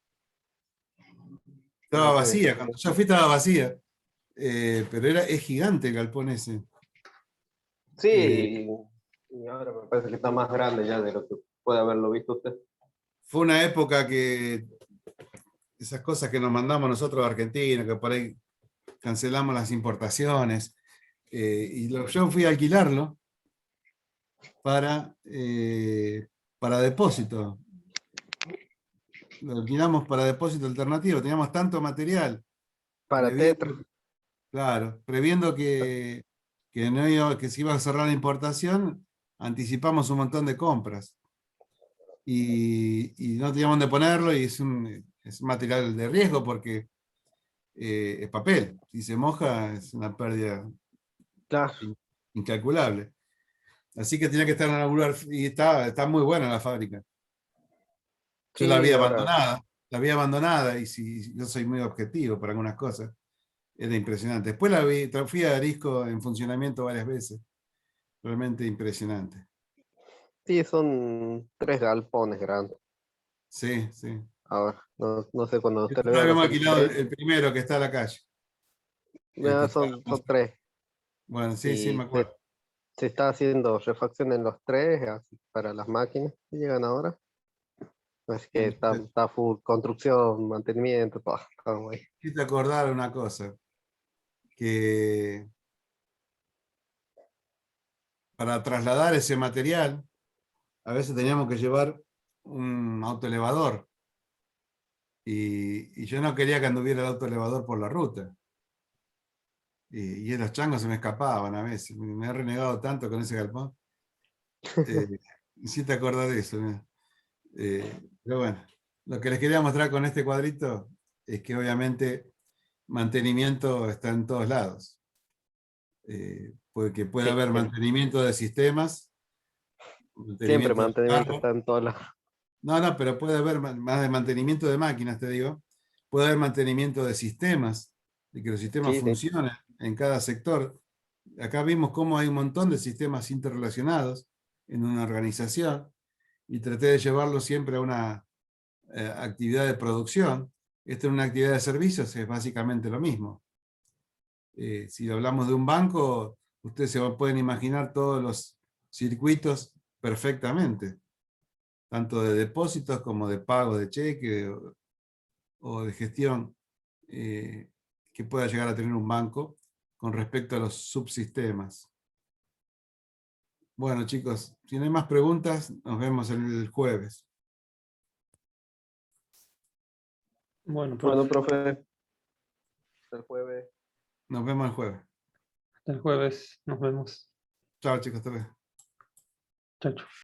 Speaker 1: Estaba
Speaker 2: no sé.
Speaker 1: vacía, cuando yo fui estaba vacía. Pero es gigante el galpón ese. Eh,
Speaker 2: Sí, y ahora me parece que está más grande ya de lo que puede haberlo visto usted.
Speaker 1: Fue una época que esas cosas que nos mandamos nosotros a Argentina, que por ahí cancelamos las importaciones, yo fui a alquilarlo para depósito. Lo alquilamos para depósito alternativo, teníamos tanto material,
Speaker 2: Para Tetra.
Speaker 1: previendo, claro, previendo no que se iba a cerrar la importación, anticipamos un montón de compras. Y no teníamos dónde ponerlo, y es un material de riesgo porque es papel. Si se moja es una pérdida
Speaker 2: Claro.
Speaker 1: in- incalculable. Así que tenía que estar en algún lugar, y está muy buena la fábrica. Yo
Speaker 2: Sí, ahora.
Speaker 1: la vi abandonada, y si yo soy muy objetivo para algunas cosas, era impresionante. Después fui a Arisco en funcionamiento varias veces, realmente impresionante.
Speaker 2: Sí, son 3 galpones grandes.
Speaker 1: Sí, sí.
Speaker 2: Ahora, no sé cuando usted le
Speaker 1: Nosotros
Speaker 2: vea la
Speaker 1: habíamos alquilado
Speaker 2: foto.
Speaker 1: el primero que está a la calle, el que
Speaker 2: Ya
Speaker 1: está
Speaker 2: son 3.
Speaker 1: bueno, sí, sí, me
Speaker 2: Y
Speaker 1: acuerdo.
Speaker 2: se está haciendo refacción en los 3 así, para las máquinas que llegan ahora. Así que está full construcción, mantenimiento, todo. Estamos ahí.
Speaker 1: Quise acordar una cosa, que para trasladar ese material, a veces teníamos que llevar un autoelevador, y yo no quería que anduviera el autoelevador por la ruta. Y los changos se me escapaban a veces. Me he renegado tanto con ese galpón. Eh, Hiciste acordar de eso, ¿no? Pero bueno, lo que les quería mostrar con este cuadrito es que obviamente mantenimiento está en todos lados. Porque puede
Speaker 2: Sí,
Speaker 1: haber
Speaker 2: siempre.
Speaker 1: mantenimiento de sistemas,
Speaker 2: Siempre
Speaker 1: mantenimiento de
Speaker 2: mantenimiento
Speaker 1: carro,
Speaker 2: está en todas las.
Speaker 1: No, pero puede haber más de mantenimiento de máquinas, te digo. Puede haber mantenimiento de sistemas, de que los sistemas
Speaker 2: Sí, sí.
Speaker 1: funcionen en cada sector. Acá vimos cómo hay un montón de sistemas interrelacionados en una organización y traté de llevarlo siempre a una actividad de producción. Esto en una actividad de servicios es básicamente lo mismo. Si hablamos de un banco, ustedes pueden imaginar todos los circuitos perfectamente, tanto de depósitos como de pago de cheque o de gestión que pueda llegar a tener un banco con respecto a los subsistemas. Bueno, chicos, si no hay más preguntas, nos vemos el jueves.
Speaker 3: Bueno,
Speaker 2: Bueno,
Speaker 3: profe,
Speaker 2: profe, el jueves.
Speaker 1: Nos vemos el jueves.
Speaker 3: hasta el jueves nos vemos.
Speaker 1: Chao, chicos, hasta luego.
Speaker 3: Chao, chao.